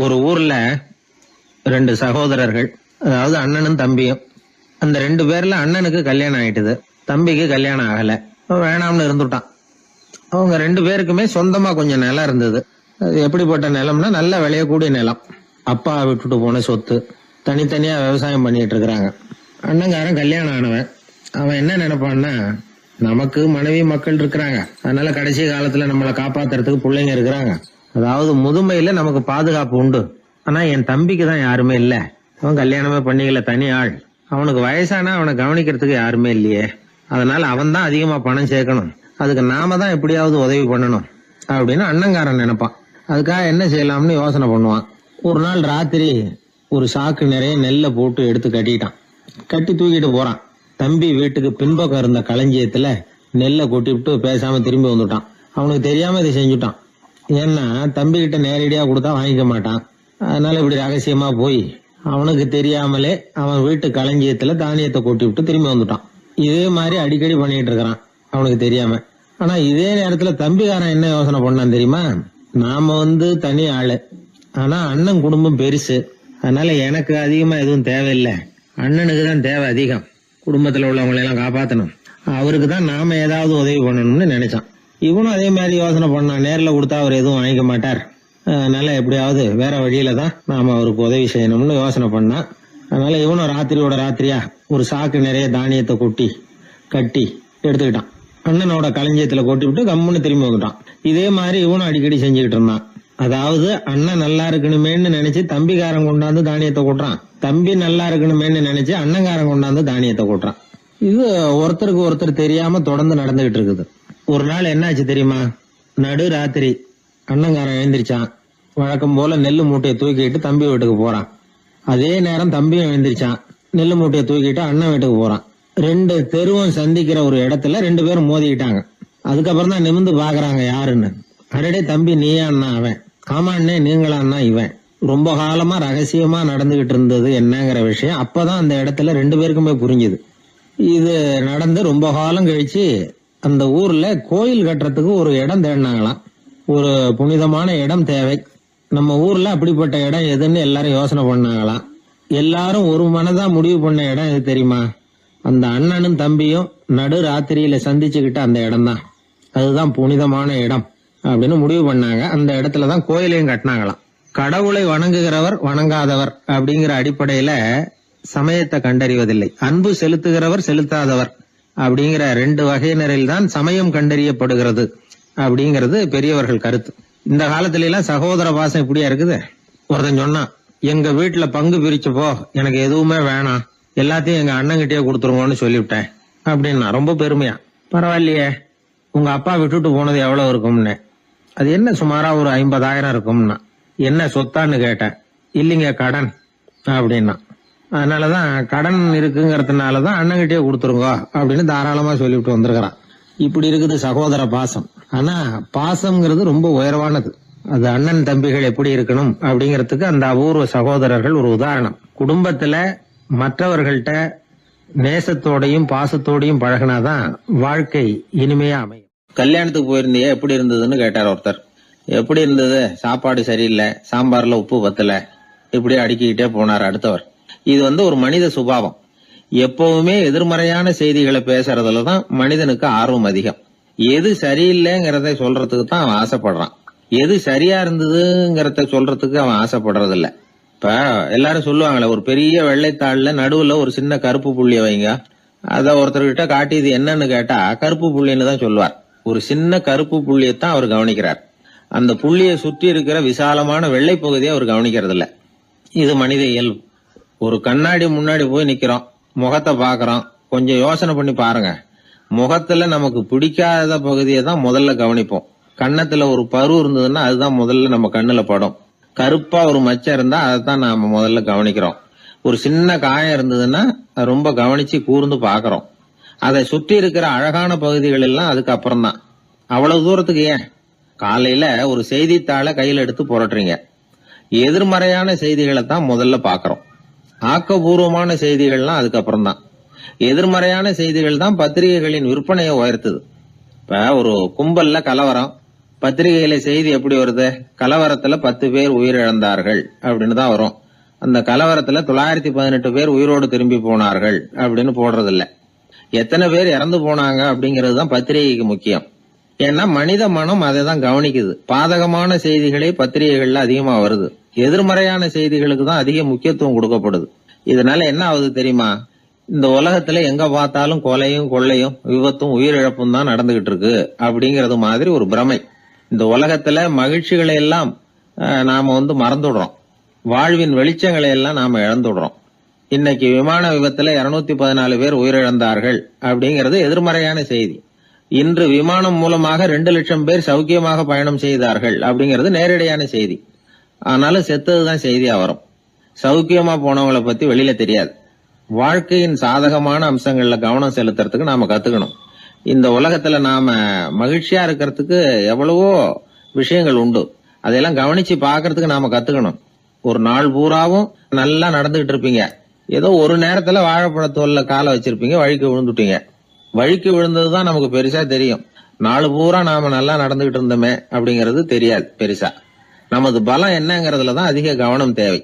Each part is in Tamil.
ஒரு ஊர்ல ரெண்டு சகோதரர்கள், அதாவது அண்ணனும் தம்பியும். அந்த ரெண்டு பேர்ல அண்ணனுக்கு கல்யாணம் ஆயிட்டுது, தம்பிக்கு கல்யாணம் ஆகல. வேணாம்னு இருந்துட்டான். அவங்க ரெண்டு பேருக்குமே சொந்தமா கொஞ்சம் நிலம் இருந்தது. அது எப்படிப்பட்ட நிலம்னா நல்ல விளையக்கூடிய நிலம். அப்பா விட்டுட்டு போன சொத்து. தனித்தனியா விவசாயம் பண்ணிட்டு இருக்கிறாங்க. அண்ணங்காரன் கல்யாணம் ஆனவன். அவன் என்ன நினைப்பான்னா, நமக்கு மனைவி மக்கள் இருக்கிறாங்க, அதனால கடைசி காலத்துல நம்மளை காப்பாத்துறதுக்கு பிள்ளைங்க இருக்கிறாங்க, அதாவது முதுமையில நமக்கு பாதுகாப்பு உண்டு. ஆனா என் தம்பிக்கு தான் யாருமே இல்ல. அவன் கல்யாணமே பண்ணிக்கல, தனி ஆள். அவனுக்கு வயசானா அவனை கவனிக்கிறதுக்கு யாருமே இல்லையே. அதனால அவன் தான் அதிகமா பணம் சேர்க்கணும், அதுக்கு நாம தான் எப்படியாவது உதவி பண்ணணும் அப்படின்னு அண்ணங்காரன் நினைப்பான். அதுக்காக என்ன செய்யலாம்னு யோசனை பண்ணுவான். ஒரு நாள் ராத்திரி ஒரு சாக்கு நிறைய நெல்லை போட்டு எடுத்து கட்டிட்டான். கட்டி தூக்கிட்டு போறான். தம்பி வீட்டுக்கு பின்பக்கம் இருந்த களஞ்சியத்துல நெல்லை கொட்டி விட்டு பேசாம திரும்பி வந்துட்டான். அவனுக்கு தெரியாம இதை செஞ்சுட்டான். ஏன்னா தம்பி கிட்ட நேரடியா கொடுத்தா வாங்கிக்க மாட்டான். அதனால இப்படி ரகசியமா போய் அவனுக்கு தெரியாமலே அவன் வீட்டு களஞ்சியத்துல தானியத்தை கொட்டி விட்டு திரும்பி வந்துட்டான். இதே மாதிரி அடிக்கடி பண்ணிட்டு இருக்கிறான் அவனுக்கு தெரியாம. ஆனா இதே நேரத்துல தம்பிக்காரன் என்ன யோசனை பண்ணான் தெரியுமா? நாம தனி ஆளு, ஆனா அண்ணன் குடும்பம் பெருசு, அதனால எனக்கு அதிகமா எதுவும் தேவையில்லை, அண்ணனுக்கு தான் தேவை அதிகம். குடும்பத்துல உள்ளவங்களை எல்லாம் காப்பாத்தணும், அவருக்கு தான் நாம ஏதாவது உதவி பண்ணணும்னு நினைச்சான். இவனும் அதே மாதிரி யோசனை பண்ணான். நேர்ல கொடுத்தா அவர் எதுவும் வாங்கிக்க மாட்டார், அதனால எப்படியாவது வேற வழியில தான் நாம அவருக்கு உதவி செய்யணும்னு யோசனை பண்ணான். அதனால இவனும் ராத்திரியோட ராத்திரியா ஒரு சாக்கு நிறைய தானியத்தை கொட்டி கட்டி எடுத்துக்கிட்டான். அண்ணனோட களஞ்சியத்துல கொட்டி விட்டு கம்முன்னு திரும்பி வந்துட்டான். இதே மாதிரி இவனும் அடிக்கடி செஞ்சுக்கிட்டு இருந்தான். அதாவது அண்ணன் நல்லா இருக்கணுமேன்னு நினைச்சு தம்பிக்காரன் கொண்டாந்து தானியத்தை கொட்டுறான், தம்பி நல்லா இருக்கணுமேன்னு நினைச்சு அண்ணங்காரன் கொண்டாந்து தானியத்தை கொட்டுறான். இது ஒருத்தருக்கு ஒருத்தர் தெரியாம தொடர்ந்து நடந்துகிட்டு இருக்குது. ஒரு நாள் என்னாச்சு தெரியுமா? நடு ராத்திரி அண்ணங்காரன் எழுந்திரிச்சான். வழக்கம் போல நெல்லு மூட்டையை தூக்கிட்டு தம்பி வீட்டுக்கு போறான். அதே நேரம் தம்பியும் எழுந்திரிச்சான். நெல்லு மூட்டையை தூக்கிட்டு அண்ணன் வீட்டுக்கு போறான். ரெண்டு தெருவும் சந்திக்கிற ஒரு இடத்துல ரெண்டு பேரும் மோதிக்கிட்டாங்க. அதுக்கப்புறம் தான் நிமிந்து பாக்குறாங்க யாருன்னு. அடடே தம்பி நீயா அண்ணா அவன், ஆமா அண்ணே நீங்களா அண்ணா இவன். ரொம்ப காலமா ரகசியமா நடந்துகிட்டு இருந்தது என்னங்கிற விஷயம் அப்பதான் அந்த இடத்துல ரெண்டு பேருக்குமே புரிஞ்சுது. இது நடந்து ரொம்ப காலம் கழிச்சு அந்த ஊர்ல கோயில் கட்டுறதுக்கு ஒரு இடம் தேடினாங்களாம். ஒரு புனிதமான இடம் தேவை, நம்ம ஊர்ல அப்படிப்பட்ட இடம் எதுன்னு எல்லாரும் யோசனை பண்ணாங்களாம். எல்லாரும் ஒரு மனதா முடிவு பண்ண இடம் எது தெரியுமா? அந்த அண்ணனும் தம்பியும் நடு ராத்திரியில சந்திச்சுக்கிட்ட அந்த இடம் தான். அதுதான் புனிதமான இடம் அப்படின்னு முடிவு பண்ணாங்க. அந்த இடத்துலதான் கோயிலையும் கட்டினாங்களாம். கடவுளை வணங்குகிறவர் வணங்காதவர் அப்படிங்கிற அடிப்படையில சமயத்தை கண்டறிவதில்லை, அன்பு செலுத்துகிறவர் செலுத்தாதவர் அப்படிங்கிற ரெண்டு வகையினரில் தான் சமயம் கண்டறியப்படுகிறது அப்படிங்கிறது பெரியவர்கள் கருத்து. இந்த காலத்துல எல்லாம் சகோதர பாசம் இப்படியா இருக்குது. ஒருத்தன் சொன்னான், எங்க வீட்டுல பங்கு பிரிச்சு போ, எனக்கு எதுவுமே வேணாம், எல்லாத்தையும் எங்க அண்ணன்கிட்டயே கொடுத்துருவோன்னு சொல்லிவிட்டேன் அப்படின்னா ரொம்ப பெருமையா. பரவாயில்லையே, உங்க அப்பா விட்டுட்டு போனது எவ்வளவு இருக்கும்னு. அது என்ன சுமாரா ஒரு 50,000 இருக்கும்னா. என்ன சொத்தான்னு கேட்டேன். இல்லைங்க கடன் அப்படின்னா. அதனாலதான் கடன் இருக்குங்கிறதுனாலதான் அண்ணன்கிட்டயே கொடுத்துருங்க அப்படின்னு தாராளமா சொல்லிவிட்டு வந்திருக்கிறான். இப்படி இருக்குது சகோதர பாசம். ஆனா பாசம்ங்கிறது ரொம்ப உயர்வானது. அது அண்ணன் தம்பிகள் எப்படி இருக்கணும் அப்படிங்கறதுக்கு அந்த அபூர்வ சகோதரர்கள் ஒரு உதாரணம். குடும்பத்துல மற்றவர்கள்ட்ட நேசத்தோடையும் பாசத்தோடையும் பழகினாதான் வாழ்க்கை இனிமையா அமையும். கல்யாணத்துக்கு போயிருந்தியே, எப்படி இருந்ததுன்னு கேட்டார் ஒருத்தர். எப்படி இருந்தது? சாப்பாடு சரியில்லை, சாம்பார்ல உப்பு பத்தல, இப்படி அடுக்கிக்கிட்டே போனார் அடுத்தவர். இது ஒரு மனித சுபாவம். எப்பவுமே எதிர்மறையான செய்திகளை பேசுறதுலதான் மனிதனுக்கு ஆர்வம் அதிகம். எது சரியில்லைங்கிறத சொல்றதுக்கு தான் அவன் ஆசைப்படுறான், எது சரியா இருந்ததுங்கிறத சொல்றதுக்கு அவன் ஆசைப்படுறது இல்ல. இப்ப எல்லாரும் சொல்லுவாங்களே, ஒரு பெரிய வெள்ளைத்தாள்ல நடுவுல ஒரு சின்ன கருப்பு புள்ளிய வைங்க, அத ஒருத்தர்கிட்ட காட்டி இது என்னன்னு கேட்டா கருப்பு புள்ளின்னு தான் சொல்லுவார். ஒரு சின்ன கருப்பு புள்ளியத்தான் அவர் கவனிக்கிறார், அந்த புள்ளியை சுற்றி இருக்கிற விசாலமான வெள்ளை பகுதியை அவர் கவனிக்கிறது இல்ல. இது மனித இயல்பு. ஒரு கண்ணாடி முன்னாடி போய் நிக்கிறோம், முகத்தை பாக்குறோம், கொஞ்சம் யோசனை பண்ணி பாருங்க. முகத்துல நமக்கு பிடிக்காத பகுதியை தான் முதல்ல கவனிப்போம். கன்னத்துல ஒரு பரு இருந்ததுன்னா அதுதான் முதல்ல நம்ம கண்ணுல படும். கருப்பா ஒரு மச்சம் இருந்தா அதைத்தான் நாம முதல்ல கவனிக்கிறோம். ஒரு சின்ன காயம் இருந்ததுன்னா ரொம்ப கவனிச்சு கூர்ந்து பாக்குறோம். அதை சுற்றி இருக்கிற அழகான பகுதிகள் எல்லாம் அதுக்கு அப்புறம் தான். அவ்வளவு தூரத்துக்கு ஏன் காலையில ஒரு செய்தித்தாளை கையில எடுத்து புரட்டுறீங்க, எதிர்மறையான செய்திகளை தான் முதல்ல பாக்குறோம், ஆக்கப்பூர்வமான செய்திகள்லாம் அதுக்கப்புறம் தான். எதிர்மறையான செய்திகள் தான் பத்திரிகைகளின் விற்பனையை உயர்த்துது. இப்ப ஒரு கும்பல்ல கலவரம், பத்திரிகையில செய்தி எப்படி வருது? கலவரத்துல 10 பேர் உயிரிழந்தார்கள் அப்படின்னு தான் வரும். அந்த கலவரத்துல 918 பேர் உயிரோடு திரும்பி போனார்கள் அப்படின்னு போடுறது இல்ல. எத்தனை பேர் இறந்து போனாங்க அப்படிங்கிறது தான் பத்திரிகைக்கு முக்கியம். ஏன்னா மனித மனம் அதை தான் கவனிக்குது. பாதகமான செய்திகளே பத்திரிகைகள்ல அதிகமா வருது, எதிர்மறையான செய்திகளுக்கு தான் அதிக முக்கியத்துவம் கொடுக்கப்படுது. இதனால என்ன ஆகுது தெரியுமா? இந்த உலகத்துல எங்க பார்த்தாலும் கொலையும் கொள்ளையும் விபத்தும் உயிரிழப்பும் தான் நடந்துகிட்டு இருக்கு அப்படிங்கறது மாதிரி ஒரு பிரமை. இந்த உலகத்துல மகிழ்ச்சிகளை எல்லாம் நாம மறந்துடுறோம். வாழ்வின் வெளிச்சங்களை எல்லாம் நாம இழந்துடுறோம். இன்னைக்கு விமான விபத்துல 214 பேர் உயிரிழந்தார்கள் அப்படிங்கிறது எதிர்மறையான செய்தி. இன்று விமானம் மூலமாக 2 லட்சம் பேர் சௌக்கியமாக பயணம் செய்தார்கள் அப்படிங்கிறது நேரடியான செய்தி. ஆனாலும் செத்ததுதான் செய்தியா வரும். சௌக்கியமா போனவங்களை பத்தி வெளியில தெரியாது. வாழ்க்கையின் சாதகமான அம்சங்கள்ல கவனம் செலுத்துறதுக்கு நாம கத்துக்கணும். இந்த உலகத்துல நாம மகிழ்ச்சியா இருக்கிறதுக்கு எவ்வளவோ விஷயங்கள் உண்டு. அதையெல்லாம் கவனிச்சு பாக்குறதுக்கு நாம கத்துக்கணும். ஒரு நாள் பூராவும் நல்லா நடந்துகிட்டு இருப்பீங்க. ஏதோ ஒரு நேரத்துல வாழைப்பழத்தோல்ல காலை வச்சிருப்பீங்க, வழிக்கு விழுந்துட்டீங்க. வழிக்கு விழுந்ததுதான் நமக்கு பெருசா தெரியும். நாலு பூரா நாம நல்லா நடந்துகிட்டு இருந்தோமே அப்படிங்கறது தெரியாது பெருசா. நமது பலம் என்னங்கறதுலதான் அதிக கவனம் தேவை.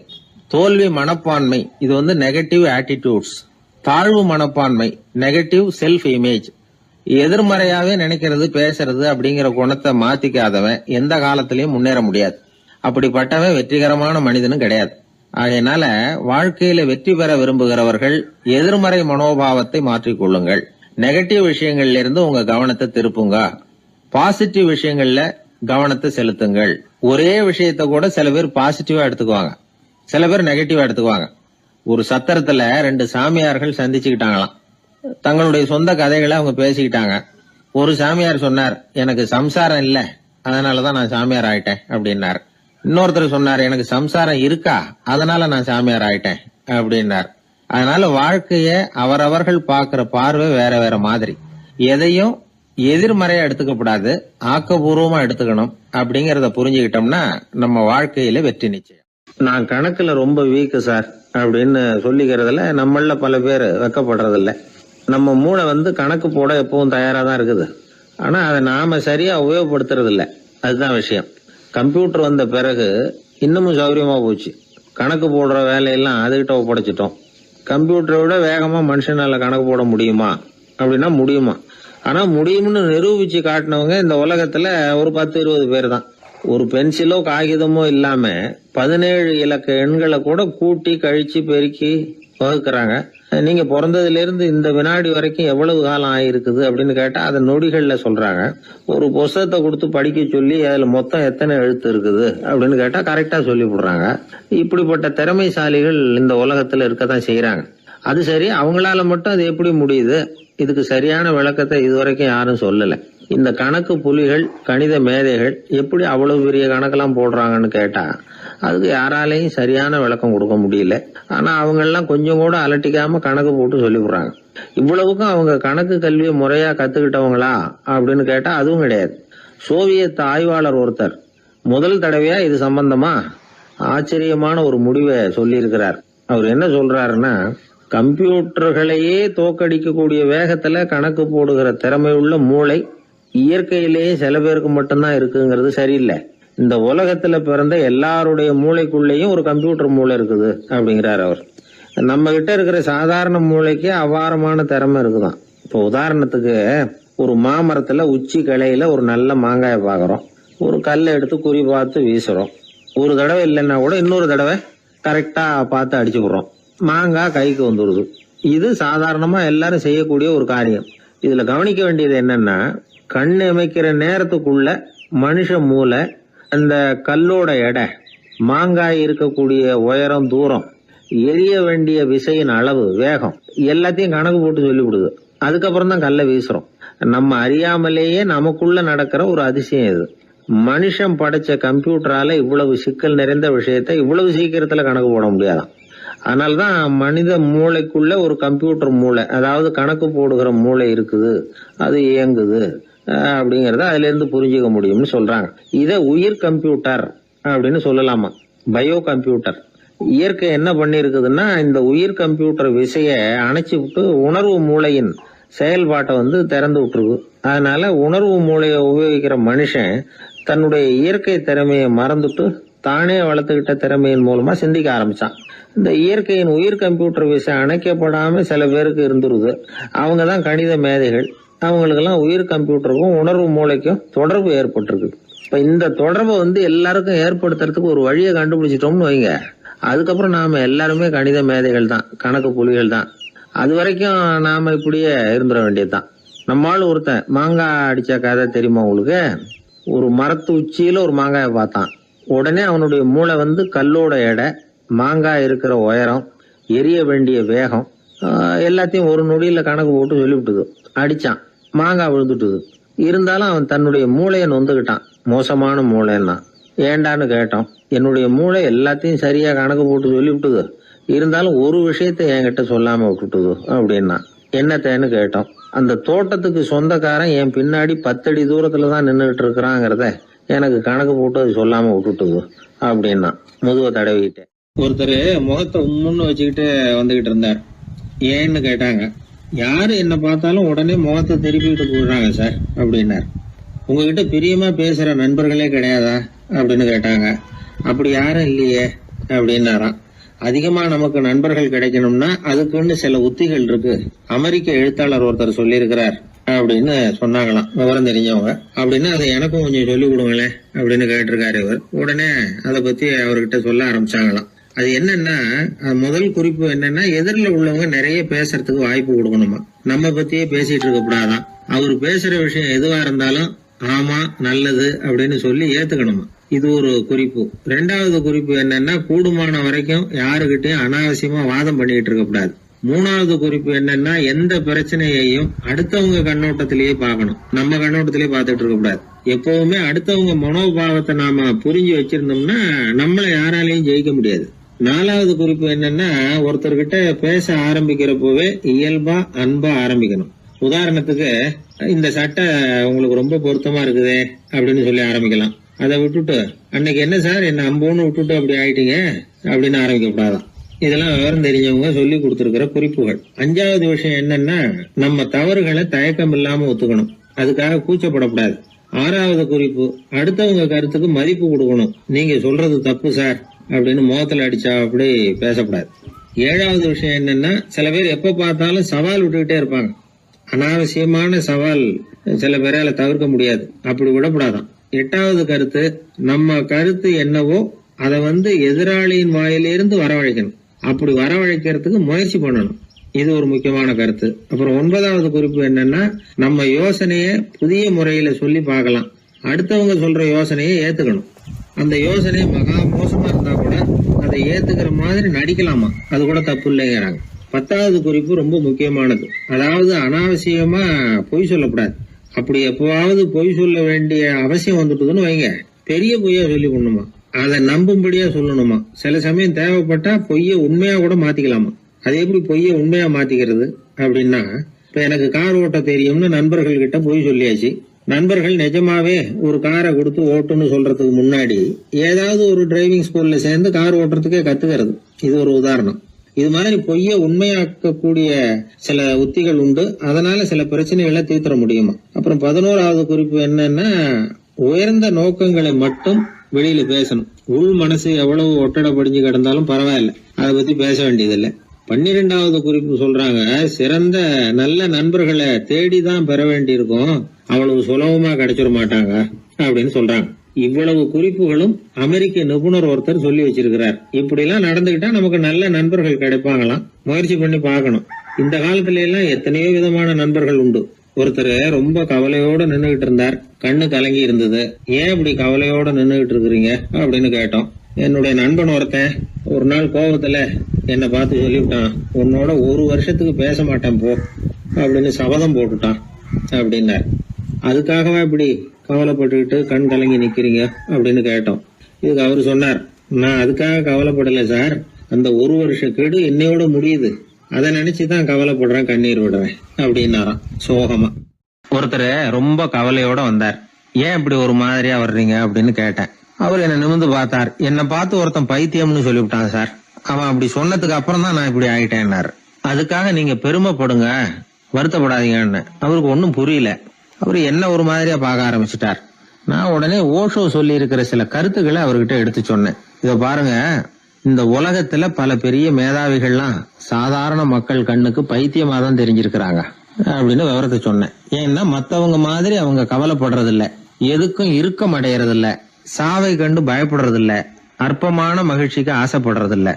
தோல்வி மனப்பான்மை இது நெகட்டிவ் ஆட்டிடியூட்ஸ். தாழ்வு மனப்பான்மை நெகட்டிவ் செல்ஃப் இமேஜ். எதிர்மறையாவே நினைக்கிறது பேசுறது அப்படிங்கிற குணத்தை மாத்திக்காதவன் எந்த காலத்திலயும் முன்னேற முடியாது. அப்படிப்பட்டவன் வெற்றிகரமான மனிதனும் கிடையாது. ஆகையினால வாழ்க்கையில வெற்றி பெற விரும்புகிறவர்கள் எதிர்மறை மனோபாவத்தை மாற்றிக்கொள்ளுங்கள். நெகட்டிவ் விஷயங்கள்ல இருந்து உங்க கவனத்தை திருப்புங்க. பாசிட்டிவ் விஷயங்கள்ல கவனத்தை செலுத்துங்கள். ஒரே விஷயத்த கூட சில பேர் பாசிட்டிவா எடுத்துக்குவாங்க, சில பேர் நெகட்டிவா எடுத்துக்குவாங்க. ஒரு சத்திரத்துல 2 சாமியார்கள் சந்திச்சுக்கிட்டாங்களாம். தங்களுடைய சொந்த கதைகளை அவங்க பேசிக்கிட்டாங்க. ஒரு சாமியார் சொன்னார், எனக்கு சம்சாரம் இல்ல, அதனாலதான் நான் சாமியார் ஆயிட்டேன் அப்படின்னார். இன்னொருத்தர் சொன்னார், எனக்கு சம்சாரம் இருக்கா, அதனால நான் சாமியார் ஆயிட்டேன் அப்படின்னார். அதனால வாழ்க்கைய அவரவர்கள் பாக்குற பார்வை வேற வேற மாதிரி. எதையும் எதிர்மறையா எடுத்துக்கப்படாது, ஆக்கப்பூர்வமா எடுத்துக்கணும். அப்படிங்கறத புரிஞ்சுக்கிட்டோம்னா நம்ம வாழ்க்கையில வெற்றி நிச்சயம். நான் கணக்குல ரொம்ப வீக்கு சார் அப்படின்னு சொல்லிக்கிறதுல நம்மள பல பேர் வெக்கப்படுறது இல்ல. நம்ம மூளை கணக்கு போட எப்பவும் தயாரா தான் இருக்குது. ஆனா அதை நாம சரியா உபயோகப்படுத்துறது இல்ல, அதுதான் விஷயம். கம்ப்யூட்டர் வந்த பிறகு இன்னமும் சௌகரியமா போச்சு. கணக்கு போடுற வேலையெல்லாம் அதுகிட்ட ஒப்படைச்சிட்டோம். கம்ப்யூட்டரை விட வேகமா மனுஷனால கணக்கு போட முடியுமா அப்படின்னா முடியுமா. ஆனா முடியும்னு நிரூபிச்சு காட்டினவங்க இந்த உலகத்துல ஒரு 10-20 பேர் தான். ஒரு பென்சிலோ காகிதமோ இல்லாம 17 இலக்க எண்களை கூட கூட்டி கழிச்சு பெருக்கி வகுக்கிறாங்க. நீங்க பிறந்ததுல இருந்து இந்த வினாடி வரைக்கும் எவ்வளவு காலம் ஆயிருக்குது அப்படின்னு கேட்டா அதை நொடிகள்ல சொல்றாங்க. ஒரு புஸ்தகத்தை கொடுத்து படிக்க சொல்லி அதுல மொத்தம் எத்தனை எழுத்து இருக்குது அப்படின்னு கேட்டா கரெக்டா சொல்லி போடுறாங்க. இப்படிப்பட்ட திறமைசாலிகள் இந்த உலகத்துல இருக்கத்தான் செய்யறாங்க. அது சரி, அவங்களால மட்டும் அது எப்படி முடியுது? இதுக்கு சரியான விளக்கத்தை இதுவரைக்கும் யாரும் சொல்லல. இந்த கணக்கு புலிகள், கணித மேதைகள் எப்படி அவ்வளவு பெரிய கணக்கெல்லாம் போடுறாங்கன்னு கேட்டா அதுக்கு யாராலையும் சரியான விளக்கம் கொடுக்க முடியல. ஆனா அவங்க எல்லாம் கொஞ்சம் கூட அலட்டிக்காம கணக்கு போட்டு சொல்லி விடுறாங்க. இவ்வளவுக்கும் அவங்க கணக்கு கல்வியை முறையா கத்துக்கிட்டவங்களா அப்படின்னு கேட்டா அதுவும் கிடையாது. சோவியத் ஆய்வாளர் ஒருத்தர் முதல் தடவையா இது சம்பந்தமா ஆச்சரியமான ஒரு முடிவை சொல்லி இருக்கிறார். அவர் என்ன சொல்றாருன்னா, கம்ப்யூட்டர்களையே தோக்கடிக்கக்கூடிய வேகத்துல கணக்கு போடுகிற திறமையுள்ள மூளை இயற்கையிலேயே சில பேருக்கு மட்டும்தான் இருக்குங்கிறது சரியில்லை. இந்த உலகத்துல பிறந்த எல்லாருடைய மூளைக்குள்ளேயும் ஒரு கம்ப்யூட்டர் மூளை இருக்குது அப்படிங்கிறார் அவர். நம்ம கிட்ட இருக்கிற சாதாரண மூளைக்கு அபாரமான திறமை இருக்குதான். இப்போ உதாரணத்துக்கு ஒரு மாமரத்துல உச்சி கிளையில ஒரு நல்ல மாங்காயை பாக்குறோம். ஒரு கல்லை எடுத்து குறி பார்த்து வீசுறோம். ஒரு தடவை இல்லைன்னா கூட இன்னொரு தடவை கரெக்டா பார்த்து அடிச்சு விடுறோம். மாங்காய் கைக்கு வந்துடுது. இது சாதாரணமா எல்லாரும் செய்யக்கூடிய ஒரு காரியம். இதுல கவனிக்க வேண்டியது என்னன்னா, கண் அமைக்கிற நேரத்துக்குள்ள மனுஷ மூளை அந்த கல்லோட எடை, மாங்காய் இருக்கக்கூடிய உயரம், தூரம், எரிய வேண்டிய விசையின் அளவு, வேகம் எல்லாத்தையும் கணக்கு போட்டு சொல்லி விடுது. அதுக்கப்புறம் தான் கல்லை வீசுறோம். நம்ம அறியாமலேயே நமக்குள்ள நடக்கிற ஒரு அதிசயம் இது. மனுஷன் படைச்ச கம்ப்யூட்டரால இவ்வளவு சிக்கல் நிறைந்த விஷயத்த இவ்வளவு சீக்கிரத்துல கணக்கு போட முடியாதான். அதனாலதான் மனித மூளைக்குள்ள ஒரு கம்ப்யூட்டர் மூளை, அதாவது கணக்கு போடுகிற மூளை இருக்குது, அது இயங்குது அப்படிங்கறத அதுல இருந்து புரிஞ்சுக்க முடியும்னு சொல்றாங்க. இத உயிர் கம்ப்யூட்டர் அப்படின்னு சொல்லலாமா, பயோ கம்ப்யூட்டர். இயற்கை என்ன பண்ணி இருக்குதுன்னா, இந்த உயிர் கம்ப்யூட்டர் விசைய அணைச்சு விட்டு உணர்வு மூளையின் செயல்பாட்டை திறந்து விட்டுருக்கு. அதனால உணர்வு மூளையை உபயோகிக்கிற மனுஷன் தன்னுடைய இயற்கை திறமையை மறந்துட்டு தானே வளர்த்துக்கிட்ட திறமையின் மூலமா சிந்திக்க ஆரம்பிச்சான். இந்த இயற்கையின் உயிர் கம்ப்யூட்டர் விஷயம் அணைக்கப்படாம சில பேருக்கு இருந்துருது. அவங்க தான் கணித மேதைகள். அவங்களுக்கெல்லாம் உயிர் கம்ப்யூட்டருக்கும் உணர்வு மூளைக்கும் தொடர்பு ஏற்பட்டிருக்கு. இப்ப இந்த தொடர்பை எல்லாருக்கும் ஏற்படுத்துறதுக்கு ஒரு வழியை கண்டுபிடிச்சிட்டோம்னு வைங்க, அதுக்கப்புறம் நாம எல்லாருமே கணித மேதைகள் தான், கணக்கு புலிகள் தான். அது வரைக்கும் நாம இப்படியே இருந்துட வேண்டியதுதான். நம்மால் ஒருத்தன் மாங்காய் அடிச்ச கதை தெரியுமா உங்களுக்கு? ஒரு மரத்து உச்சியில ஒரு மாங்காயை பார்த்தான். உடனே அவனுடைய மூளை கல்லோட எடை, மாங்காய் இருக்கிற உயரம், எரிய வேண்டிய வேகம் எல்லாத்தையும் ஒரு நொடியில கணக்கு போட்டு சொல்லிவிட்டுது. அடிச்சான், மாங்காய் விழுந்துட்டுது. இருந்தாலும் அவன் தன்னுடைய மூளையை நொந்துக்கிட்டான். மோசமான மூளைன்னா ஏண்டான்னு கேட்டோம். என்னுடைய மூளை எல்லாத்தையும் சரியா கணக்கு போட்டு சொல்லிவிட்டுது, இருந்தாலும் ஒரு விஷயத்த என்கிட்ட சொல்லாம விட்டுட்டுது அப்படின்னா. என்னத்தேன்னு கேட்டோம். அந்த தோட்டத்துக்கு சொந்தக்காரன் என் பின்னாடி 10 அடி தூரத்துலதான் நின்றுட்டு இருக்கிறாங்கிறத எனக்கு கணக்கு போட்டு அது சொல்லாம விட்டுட்டுது அப்படின்னா. முதுவை தடவிக்கிட்டேன். ஒருத்தர் முகத்தை உம்முன்னு வச்சுக்கிட்டு வந்துகிட்டு இருந்தார். ஏன்னு கேட்டாங்க. யாரு என்ன பார்த்தாலும் உடனே முகத்தை திருப்பிக்கிட்டு போடுறாங்க சார் அப்படின்னார். உங்ககிட்ட பிரியமா பேசுற நண்பர்களே கிடையாதா அப்படின்னு கேட்டாங்க. அப்படி யாரும் இல்லையே அப்படின்னாராம். அதிகமா நமக்கு நண்பர்கள் கிடைக்கணும்னா அதுக்குன்னு சில உத்திகள் இருக்கு. அமெரிக்க எழுத்தாளர் ஒருத்தர் சொல்லியிருக்கிறார் அப்படின்னு சொன்னாங்களாம், விவரம் தெரிஞ்சவங்க. அப்படின்னு அதை எனக்கும் கொஞ்சம் சொல்லி கொடுங்களேன் அப்படின்னு கேட்டிருக்காரு இவர். உடனே அதை பத்தி அவர்கிட்ட சொல்ல ஆரம்பிச்சாங்களாம். அது என்னன்னா, முதல் குறிப்பு என்னன்னா, எதிரில் உள்ளவங்க நிறைய பேசுறதுக்கு வாய்ப்பு கொடுக்கணுமா. நம்ம பத்தியே பேசிட்டு இருக்க கூடாதான். அவர் பேசுற விஷயம் எதுவா இருந்தாலும் ஆமா நல்லது அப்படின்னு சொல்லி ஏத்துக்கணுமா. இது ஒரு குறிப்பு. 2வது குறிப்பு என்னன்னா, கூடுமான வரைக்கும் யாருகிட்டையும் அனாவசியமா வாதம் பண்ணிட்டு இருக்க கூடாது. 3வது குறிப்பு என்னன்னா, எந்த பிரச்சனையையும் அடுத்தவங்க கண்ணோட்டத்திலேயே பார்க்கணும், நம்ம கண்ணோட்டத்திலேயே பார்த்துட்டு இருக்க கூடாது. எப்பவுமே அடுத்தவங்க மனோபாவத்தை நாம புரிஞ்சு வச்சிருந்தோம்னா நம்மள யாராலையும் ஜெயிக்க முடியாது. 4வது குறிப்பு என்னன்னா, ஒருத்தர்கிட்ட பேச ஆரம்பிக்கிறப்பவே இயல்பா அன்பா ஆரம்பிக்கணும். உதாரணத்துக்கு, இந்த சட்டை உங்களுக்கு ரொம்ப பொருத்தமா இருக்குதே அப்படின்னு சொல்லி ஆரம்பிக்கலாம். அதை விட்டுட்டு அன்னைக்கு என்ன சார் என்ன அம்போன்னு விட்டுட்டு அப்படி ஆயிட்டீங்க அப்படின்னு ஆரம்பிக்க கூடாதான். இதெல்லாம் விவரம் தெரிஞ்சவங்க சொல்லி கொடுத்திருக்கிற குறிப்புகள். 5வது விஷயம் என்னன்னா, நம்ம தவறுகளை தயக்கம் இல்லாம ஒத்துக்கணும், அதுக்காக கூச்சப்படக்கூடாது. 6வது குறிப்பு, அடுத்தவங்க கருத்துக்கு மதிப்பு கொடுக்கணும். நீங்க சொல்றது தப்பு சார் அப்படின்னு முகத்துல அடிச்சா அப்படி பேசக்கூடாது. 7வது விஷயம் என்னன்னா, சில பேர் எப்ப பார்த்தாலும் சவால் விட்டுக்கிட்டே இருப்பாங்க. அனாவசியமான சவால் சில பேரால தவிர்க்க முடியாது, அப்படி விடக்கூடாதான். 8வது கருத்து, நம்ம கருத்து என்னவோ அதை எதிராளியின் வாயிலிருந்து வரவழைக்கணும். அப்படி வரவழைக்கிறதுக்கு முயற்சி பண்ணணும். இது ஒரு முக்கியமான கருத்து. அப்புறம் 9வது குறிப்பு என்னன்னா, நம்ம யோசனைய புதிய முறையில சொல்லி பார்க்கலாம். அடுத்தவங்க சொல்ற யோசனையை ஏத்துக்கணும். அந்த யோசனை மகா மோசமா இருந்தா கூட அதை ஏத்துக்கிற மாதிரி நடிக்கலாமா, அது கூட தப்பு இல்லைங்கிறாங்க. 10வது குறிப்பு ரொம்ப முக்கியமானது. அதாவது அனாவசியமா பொய் சொல்லக்கூடாது. அப்படி எப்பவாவது பொய் சொல்ல வேண்டிய அவசியம் வந்துட்டுதுன்னு வைங்க, பெரிய பொய்யா சொல்லி பண்ணுமா, அதை நம்பும்படியா சொல்லணுமா. சில சமயம் தேவைப்பட்டா பொய்ய உண்மையா கூட மாத்திக்கலாமா. அது எப்படி பொய்ய உண்மையா மாத்திக்கிறது அப்படின்னா, இப்ப எனக்கு கார் ஓட்ட தெரியும்னு நண்பர்கள் கிட்ட பொய் சொல்லியாச்சு. நண்பர்கள் நிஜமாவே ஒரு காரை கொடுத்து ஓட்டுன்னு சொல்றதுக்கு முன்னாடி ஏதாவது ஒரு டிரைவிங் ஸ்கூல்ல சேர்ந்து கார் ஓட்டுறதுக்கே கத்துக்கிறது. இது ஒரு உதாரணம். இது மாதிரி பொய்ய உண்மையாக்கக்கூடிய சில உத்திகள் உண்டு. அதனால சில பிரச்சனைகளை தீர்த்தர முடியுமா. அப்புறம் 11வது குறிப்பு என்னன்னா, உயர்ந்த நோக்கங்களை மட்டும் வெளியில பேசணும். உள் மனசு எவ்வளவு ஒட்டடை படிஞ்சு கிடந்தாலும் பரவாயில்ல, அதை பத்தி பேச வேண்டியதில்லை. 12வது குறிப்பு சொல்றாங்க, சிறந்த நல்ல நண்பர்களை தேடிதான் பெற வேண்டியிருக்கும், அவ்வளவு சுலபமா கிடைச்சிட மாட்டாங்க அப்படின்னு சொல்றாங்க. இவ்வளவு குறிப்புகளும் அமெரிக்க நிபுணர் ஒருத்தர் சொல்லி வச்சிருக்கிறார். இப்படி எல்லாம் நடந்துகிட்டா நமக்கு நல்ல நண்பர்கள் கிடைப்பாங்களாம். முயற்சி பண்ணி பார்க்கணும். இந்த காலத்துல எல்லாம் எத்தனையோ விதமான நண்பர்கள் உண்டு. ஒருத்தர் ரொம்ப கவலையோட நின்னுகிட்டு இருந்தார். கண்ணு கலங்கி இருந்தது. ஏன் இப்படி கவலையோட நின்னுகிட்டு இருக்கிறீங்க அப்படின்னு கேட்டோம். என்னுடைய நண்பன் ஒருத்தன் ஒரு நாள் கோபத்துல என்னை பார்த்து சொல்லிவிட்டான், உன்னோட 1 வருஷத்துக்கு பேச மாட்டேன் போ அப்படின்னு சபதம் போட்டுட்டான் அப்படின்னார். அதுக்காகவா இப்படி கவலைப்பட்டுக்கிட்டு கண் கலங்கி நிக்கிறீங்க அப்படின்னு கேட்டோம். இதுக்கு அவரு சொன்னார், நான் அதுக்காக கவலைப்படல சார், அந்த 1 வருஷ கெடு என்னையோட முடியுது, அதை நினைச்சுதான் கவலைப்படுறேன், கண்ணீர் விடுறேன் அப்படின்னாராம் சோகமா. ஒருத்தர் ரொம்ப கவலையோட வந்தார். ஏன் இப்படி ஒரு மாதிரியா வர்றீங்க அப்படின்னு கேட்டேன். அவர் என்ன நிமிர்ந்து பார்த்தார். என்னை பார்த்து ஒருத்தன் பைத்தியம்னு சொல்லிவிட்டான் சார், அவன் அப்படி சொன்னதுக்கு அப்புறம் தான் நான் இப்படி ஆயிட்டேன்னாரு. அதுக்காக நீங்க பெருமைப்படுங்க, வருத்தப்படாதீங்கன்னு. அவருக்கு ஒன்னும் புரியல. அவரு என்ன ஒரு மாதிரியா பார்க்க ஆரம்பிச்சுட்டார். நான் உடனே ஓஷோ சொல்லி இருக்கிற சில கருத்துக்களை அவர்கிட்ட எடுத்து சொன்னேன். இத பாருங்க, இந்த உலகத்துல பல பெரிய மேதாவிகள்லாம் சாதாரண மக்கள் கண்ணுக்கு பைத்தியமா தான் தெரிஞ்சிருக்கிறாங்க அப்படின்னு விவரத்தை சொன்னேன். ஏன்னா மத்தவங்க மாதிரி அவங்க கவலைப்படுறது இல்ல, எதுக்கும் இறுக்கம் அடையறது இல்ல, சாவை கண்டு பயப்படுறது இல்ல, அற்பமான மகிழ்ச்சிக்கு ஆசைப்படுறது இல்ல.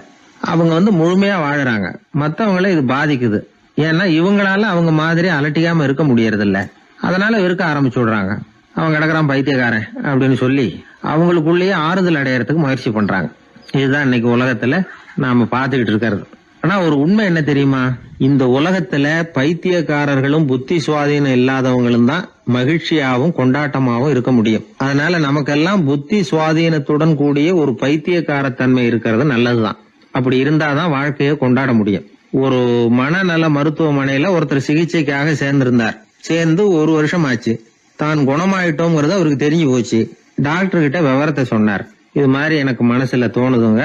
அவங்க முழுமையா வாழறாங்க. மத்தவங்கள இது பாதிக்குது. ஏன்னா இவங்களால அவங்க மாதிரி அலட்டிக்காம இருக்க முடியறது இல்ல. அதனால இருக்க ஆரம்பிச்சு விடுறாங்க. அவன் கிடக்குறான் பைத்தியக்காரன் அப்படின்னு சொல்லி அவங்களுக்குள்ளேயே ஆறுதல் அடையறதுக்கு முயற்சி பண்றாங்க. இதுதான் இன்னைக்கு உலகத்துல நாம பாத்துக்கிட்டு இருக்கிறது. ஆனா ஒரு உண்மை என்ன தெரியுமா? இந்த உலகத்துல பைத்தியக்காரர்களும் புத்தி சுவாதீனம் இல்லாதவங்களும் தான் மகிழ்ச்சியாவும் கொண்டாட்டமாவும் இருக்க முடியும். அதனால நமக்கெல்லாம் புத்தி சுவாதீனத்துடன் கூடிய ஒரு பைத்தியக்காரத்தன்மை இருக்கிறது நல்லதுதான். அப்படி இருந்தாதான் வாழ்க்கையை கொண்டாட முடியும். ஒரு மனநல மருத்துவமனையில ஒருத்தர் சிகிச்சைக்காக சேர்ந்திருந்தார். சேர்ந்து 1 வருஷம் ஆச்சு. தான் குணமாயிட்டோங்கிறது அவருக்கு தெரிஞ்சு போச்சு. டாக்டர் கிட்ட விவரத்தை சொன்னார். இது மாதிரி எனக்கு மனசுல தோணுதுங்க,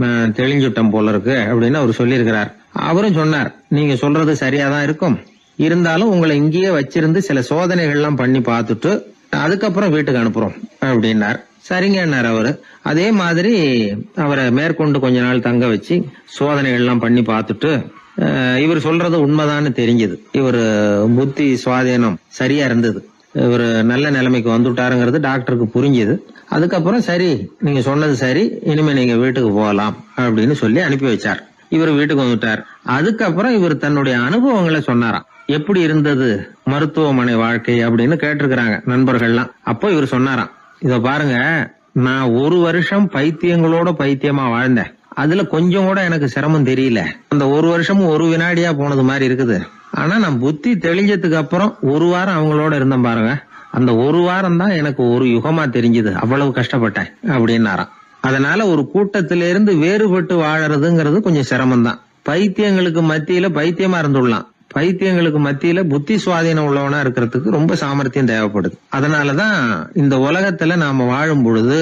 நான் தெளிஞ்சுட்டேன் போல இருக்கு அப்படின்னு அவர் சொல்லியிருக்கிறார். அவரும் சொன்னார், நீங்க சொல்றது சரியாதான் இருக்கும், இருந்தாலும் உங்களை இங்கேயே வச்சிருந்து சில சோதனைகள்லாம் பண்ணி பார்த்துட்டு அதுக்கப்புறம் வீட்டுக்கு அனுப்புறோம் அப்படின்னார். சரிங்கன்னார் அவரு. அதே மாதிரி அவரை மேற்கொண்டு கொஞ்ச நாள் தங்க வச்சு சோதனைகள்லாம் பண்ணி பார்த்துட்டு இவர் சொல்றது உண்மைதான்னு தெரிஞ்சது. இவர் புத்தி சுவாதீனம் சரியா இருந்தது, இவர் நல்ல நிலைமைக்கு வந்துட்டாருங்கிறது டாக்டருக்கு புரிஞ்சது. அதுக்கப்புறம் சரி, நீங்க சொன்னது சரி, இனிமே நீங்க வீட்டுக்கு போகலாம் அப்படின்னு சொல்லி அனுப்பி வச்சார். இவர் வீட்டுக்கு வந்துட்டார். அதுக்கப்புறம் இவர் தன்னுடைய அனுபவங்களை சொன்னாராம். எப்படி இருந்தது மருத்துவமனை வாழ்க்கை அப்படின்னு கேட்டிருக்கிறாங்க நண்பர்கள்லாம். அப்போ இவர் சொன்னாராம், இத பாருங்க, நான் 1 வருஷம் பைத்தியங்களோட பைத்தியமா வாழ்ந்தேன். அதுல கொஞ்சம் கூட எனக்கு சிரமம் தெரியல. அந்த 1 வருஷமும் 1 வினாடியா போனது மாதிரி இருக்குது. ஆனா நான் புத்தி தெளிஞ்சதுக்கு அப்புறம் 1 வாரம் அவங்களோட இருந்தேன் பாருங்க, அந்த 1 வாரம் தான் எனக்கு 1 யுகமா தெரிஞ்சது. அவ்வளவு கஷ்டப்பட்டேன் அப்படின்னாராம். அதனால ஒரு கூட்டத்திலிருந்து வேறுபட்டு வாழறதுங்கிறது கொஞ்சம் சிரமம் தான். பைத்தியங்களுக்கு மத்தியில பைத்தியமா இருந்துடலாம், பைத்தியங்களுக்கு மத்தியில புத்தி சுவாதீனம் உள்ளவனா இருக்கிறதுக்கு ரொம்ப சாமர்த்தியம் தேவைப்படுது. அதனாலதான் இந்த உலகத்துல நாம வாழும் பொழுது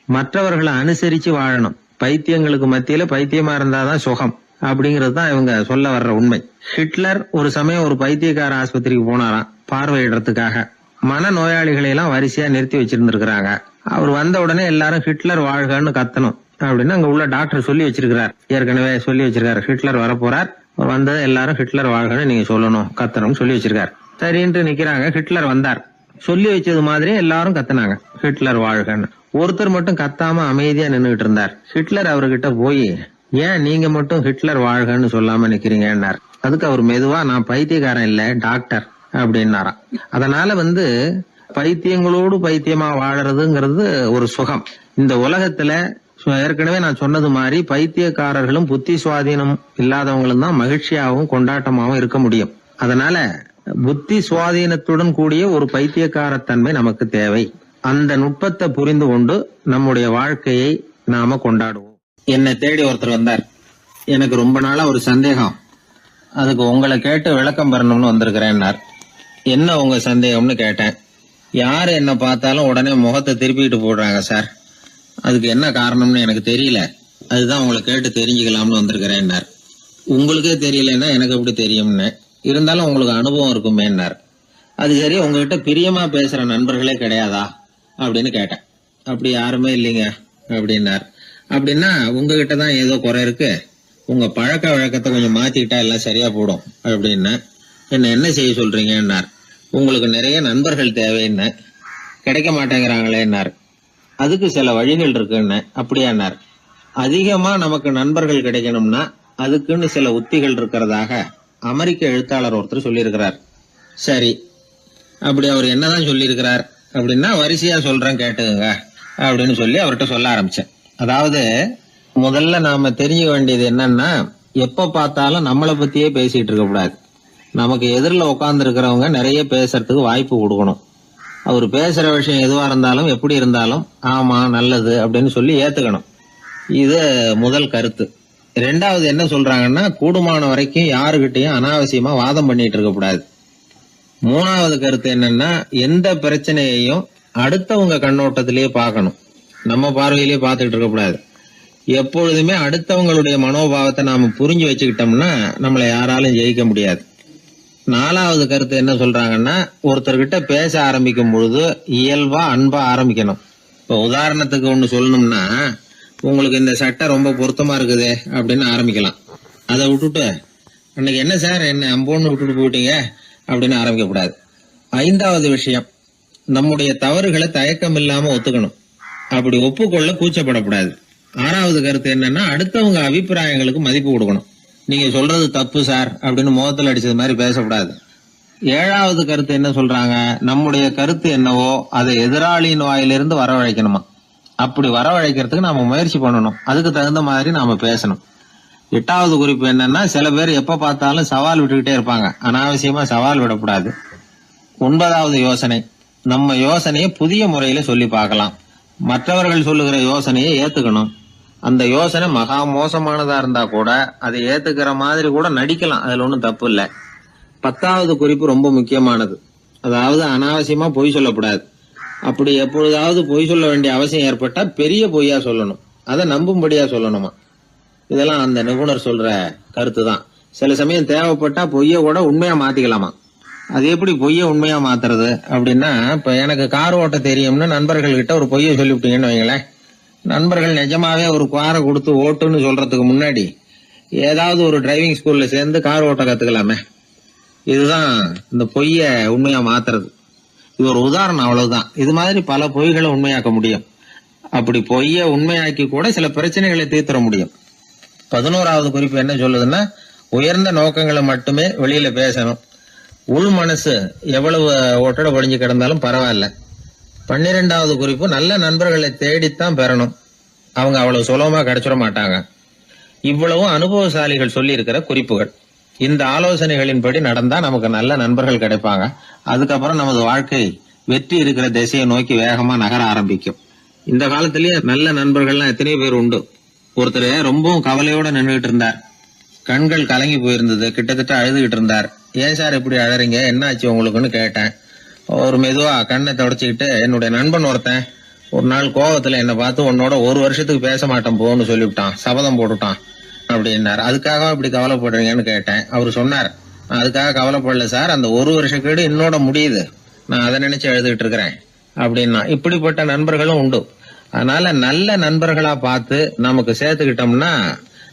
மற்றவர்களை அனுசரிச்சு வாழணும். பைத்தியங்களுக்கு மத்தியில பைத்தியமா இருந்தாதான் சுகம் அப்படிங்கிறது தான் இவங்க சொல்ல வர்ற உண்மை. ஹிட்லர் ஒரு சமயம் ஒரு பைத்தியக்கார ஆஸ்பத்திரிக்கு போனாராம் பார்வையிடறதுக்காக. மன நோயாளிகளை எல்லாம் வரிசையா நிறுத்தி வச்சிருந்திருக்கிறாங்க. அவர் வந்த உடனே எல்லாரும் ஹிட்லர் வாழ்கன்னு கத்தணும் அப்படின்னு அங்க உள்ள டாக்டர் சொல்லி வச்சிருக்கிறார். ஏற்கனவே சொல்லி வச்சிருக்காரு, ஹிட்லர் வரப்போறார், வந்தது எல்லாரும் ஹிட்லர் வாழ்கன்னு நீங்க சொல்லணும், கத்தணும் சொல்லி வச்சிருக்காரு. சரின்ட்டு நிக்கிறாங்க. ஹிட்லர் வந்தார். சொல்லி வச்சது மாதிரி எல்லாரும் கத்துனாங்க, ஹிட்லர் வாழ்கன்னு. ஒருத்தர் மட்டும் கத்தாம அமைதியா நின்றுகிட்டு இருந்தார். ஹிட்லர் அவர்கிட்ட போய், ஏன் நீங்க மட்டும் ஹிட்லர் வாழ்கன்னு சொல்லாம நிக்கிறீங்கன்னார். அதுக்கு அவர் மெதுவா, நான் பைத்தியக்காரன் இல்ல, டாக்டர் அப்படின்னாராம். அதனால பைத்தியங்களோடு பைத்தியமா வாழறதுங்கிறது ஒரு சுகம். இந்த உலகத்துல ஏற்கனவே நான் சொன்னது மாதிரி பைத்தியக்காரர்களும் புத்தி சுவாதீனம் இல்லாதவங்களும் தான் மகிழ்ச்சியாகவும் கொண்டாட்டமாகவும் இருக்க முடியும். அதனால புத்தி சுவாதீனத்துடன் கூடிய ஒரு பைத்தியக்காரத்தன்மை நமக்கு தேவை. அந்த நுட்பத்தை புரிந்து கொண்டு நம்முடைய வாழ்க்கையை நாம கொண்டாடுவோம். என்னை தேடி ஒருத்தர் வந்தார். எனக்கு ரொம்ப நாளா ஒரு சந்தேகம், அதுக்கு உங்களை கேட்டு விளக்கம் பெறணும்னு வந்திருக்கிறேன்னார். என்ன உங்க சந்தேகம்னு கேட்டேன். யாரு என்ன பார்த்தாலும் உடனே முகத்தை திருப்பிட்டு போடுறாங்க சார், அதுக்கு என்ன காரணம்னு எனக்கு தெரியல, அதுதான் உங்களை கேட்டு தெரிஞ்சுக்கலாம்னு வந்திருக்கிறேன்னார். உங்களுக்கே தெரியலன்னா எனக்கு எப்படி தெரியும்னு, இருந்தாலும் உங்களுக்கு அனுபவம் இருக்குமேன்னார். அது சரி, உங்ககிட்ட பிரியமா பேசுற நண்பர்களே கிடையாதா அப்படின்னு கேட்டேன். அப்படி யாருமே இல்லைங்க அப்படின்னார். அப்படின்னா உங்ககிட்ட தான் ஏதோ குறை இருக்கு, உங்க பழக்க வழக்கத்தை கொஞ்சம் மாத்திக்கிட்டா எல்லாம் சரியா போடும் அப்படின்னா. என்ன செய்ய சொல்றீங்கன்னார். உங்களுக்கு நிறைய நண்பர்கள் தேவைன்னு, கிடைக்க மாட்டேங்கிறாங்களேன்னார். அதுக்கு சில வழிகள் இருக்குன்னு. அப்படியானார். அதிகமா நமக்கு நண்பர்கள் கிடைக்கணும்னா அதுக்குன்னு சில உத்திகள் இருக்கிறதாக அமெரிக்க எழுத்தாளர் ஒருத்தர் சொல்லியிருக்கிறார். சரி, அப்படி அவர் என்னதான் சொல்லியிருக்கிறார் அப்படின்னா வரிசையா சொல்றேன் கேட்டுங்க அப்படின்னு சொல்லி அவர்கிட்ட சொல்ல ஆரம்பிச்சேன். அதாவது முதல்ல நாம தெரிஞ்சுக்க வேண்டியது என்னன்னா, எப்ப பார்த்தாலும் நம்மளை பத்தியே பேசிட்டு இருக்க கூடாது. நமக்கு எதிரில் உட்கார்ந்து இருக்கிறவங்க நிறைய பேசுறதுக்கு வாய்ப்பு கொடுக்கணும். அவர் பேசுற விஷயம் எதுவா இருந்தாலும் எப்படி இருந்தாலும் ஆமா நல்லது அப்படின்னு சொல்லி ஏத்துக்கணும். இது முதல் கருத்து. 2வது என்ன சொல்றாங்கன்னா, கூடுமான வரைக்கும் யாருகிட்டையும் அனாவசியமா வாதம் பண்ணிட்டு இருக்க கூடாது. 3வது கருத்து என்னன்னா, எந்த பிரச்சனையையும் அடுத்தவங்க கண்ணோட்டத்திலேயே பார்க்கணும், நம்ம பார்வையிலேயே பார்த்துக்கிட்டு இருக்க கூடாது. எப்பொழுதுமே அடுத்தவங்களுடைய மனோபாவத்தை நாம புரிஞ்சு வச்சுக்கிட்டோம்னா நம்மளை யாராலும் ஜெயிக்க முடியாது. 4வது கருத்து என்ன சொல்றாங்கன்னா, ஒருத்தர்கிட்ட பேச ஆரம்பிக்கும் பொழுது இயல்பா அன்பா ஆரம்பிக்கணும். இப்போ உதாரணத்துக்கு ஒண்ணு சொல்லணும்னா, உங்களுக்கு இந்த சட்டை ரொம்ப பொருத்தமா இருக்குதே அப்படின்னு ஆரம்பிக்கலாம். அதை விட்டுட்டு அன்னைக்கு என்ன சார் என்ன அம்போன்னு விட்டுட்டு போயிட்டீங்க அப்படின்னு ஆரம்பிக்க கூடாது. 5வது விஷயம், நம்முடைய தவறுகளை தயக்கம் இல்லாம ஒத்துக்கணும். அப்படி ஒப்புக்கொள்ள கூச்சப்படக்கூடாது. 6வது கருத்து என்னன்னா, அடுத்தவங்க அபிப்பிராயங்களுக்கு மதிப்பு கொடுக்கணும். நீங்க சொல்றது தப்பு சார் அப்படின்னு முகத்துல அடிச்சது மாதிரி பேசக்கூடாது. 7வது கருத்து என்ன சொல்றாங்க, நம்முடைய கருத்து என்னவோ அதை எதிராளியின் வாயிலிருந்து வரவழைக்கணுமா. அப்படி வரவழைக்கிறதுக்கு நாம முயற்சி பண்ணணும். அதுக்கு தகுந்த மாதிரி நாம பேசணும். 8வது குறிப்பு என்னன்னா, சில பேர் எப்ப பார்த்தாலும் சவால் விட்டுக்கிட்டே இருப்பாங்க. அனாவசியமா சவால் விடக்கூடாது. 9வது யோசனை, நம்ம யோசனையை புதிய முறையில சொல்லி பார்க்கலாம். மற்றவர்கள் சொல்லுகிற யோசனையை ஏத்துக்கணும். அந்த யோசனை மகா மோசமானதா இருந்தா கூட அதை ஏத்துக்கிற மாதிரி கூட நடிக்கலாம். அதுல ஒன்றும் தப்பு இல்லை. 10வது குறிப்பு ரொம்ப முக்கியமானது. அதாவது அனாவசியமா பொய் சொல்லக்கூடாது. அப்படி எப்பொழுதாவது பொய் சொல்ல வேண்டிய அவசியம் ஏற்பட்டா பெரிய பொய்யா சொல்லணும். அதை நம்பும்படியா சொல்லணுமா. இதெல்லாம் அந்த நிபுணர் சொல்ற கருத்து தான். சில சமயம் தேவைப்பட்டா பொய்ய கூட உண்மையா மாத்திக்கலாமா. அது எப்படி பொய்ய உண்மையா மாத்துறது அப்படின்னா, இப்ப எனக்கு கார் ஓட்ட தெரியும்னு நண்பர்கள் கிட்ட ஒரு பொய்ய சொல்லிவிட்டீங்கன்னு வைங்களேன். நண்பர்கள் நிஜமாவே ஒரு காரை கொடுத்து ஓட்டுன்னு சொல்றதுக்கு முன்னாடி ஏதாவது ஒரு டிரைவிங் ஸ்கூல்ல சேர்ந்து கார் ஓட்ட கத்துக்கலாமே. இதுதான் இந்த பொய்ய உண்மையா மாத்துறது. இது ஒரு உதாரணம், அவ்வளவுதான். இது மாதிரி பல பொய்களை உண்மையாக்க முடியும். அப்படி பொய்ய உண்மையாக்கி கூட சில பிரச்சனைகளை தீர்த்திட முடியும். 11வது குறிப்பு என்ன சொல்லுதுன்னா, உயர்ந்த நோக்கங்களை மட்டுமே வெளியில பேசணும். உள் மனசு எவ்வளவு ஒட்டட படிஞ்சு கிடந்தாலும் பரவாயில்ல. 12வது குறிப்பு, நல்ல நண்பர்களை தேடித்தான் பெறணும். அவங்க அவ்வளவு சுலபமா கிடைச்சிட மாட்டாங்க. இவ்வளவும் அனுபவசாலிகள் சொல்லி இருக்கிற குறிப்புகள். இந்த ஆலோசனைகளின்படி நடந்தா நமக்கு நல்ல நண்பர்கள் கிடைப்பாங்க. அதுக்கப்புறம் நமது வாழ்க்கை வெற்றி இருக்கிற திசையை நோக்கி வேகமா நகர ஆரம்பிக்கும். இந்த காலத்திலேயே நல்ல நண்பர்கள்லாம் எத்தனையோ பேர் உண்டு. ஒருத்தர் ரொம்பவும் கவலையோட நின்றுகிட்டு இருந்தார். கண்கள் கலங்கி போயிருந்தது. கிட்டத்தட்ட அழுதுகிட்டு இருந்தார். ஏன் சார் இப்படி அழறீங்க, என்ன ஆச்சு உங்களுக்குன்னு கேட்டேன். ஒரு மெதுவா கண்ணை தொடச்சிக்கிட்டு, என்னுடைய நண்பன் ஒருத்தன் ஒரு நாள் கோவத்துல என்னை பார்த்து உன்னோட 1 வருஷத்துக்கு பேச மாட்டேன் போன்னு சொல்லிவிட்டான், சபதம் போட்டுட்டான் அப்படின்னாரு. அதுக்காக இப்படி கவலைப்படுறீங்கன்னு கேட்டேன். அவரு சொன்னார், நான் அதுக்காக கவலைப்படல சார், அந்த 1 வருஷ கேடு என்னோட முடியுது, நான் அதை நினைச்சு எழுதிட்டு இருக்கிறேன் அப்படின்னா. இப்படிப்பட்ட நண்பர்களும் உண்டு. அதனால நல்ல நண்பர்களா பார்த்து நமக்கு சேர்த்துக்கிட்டோம்னா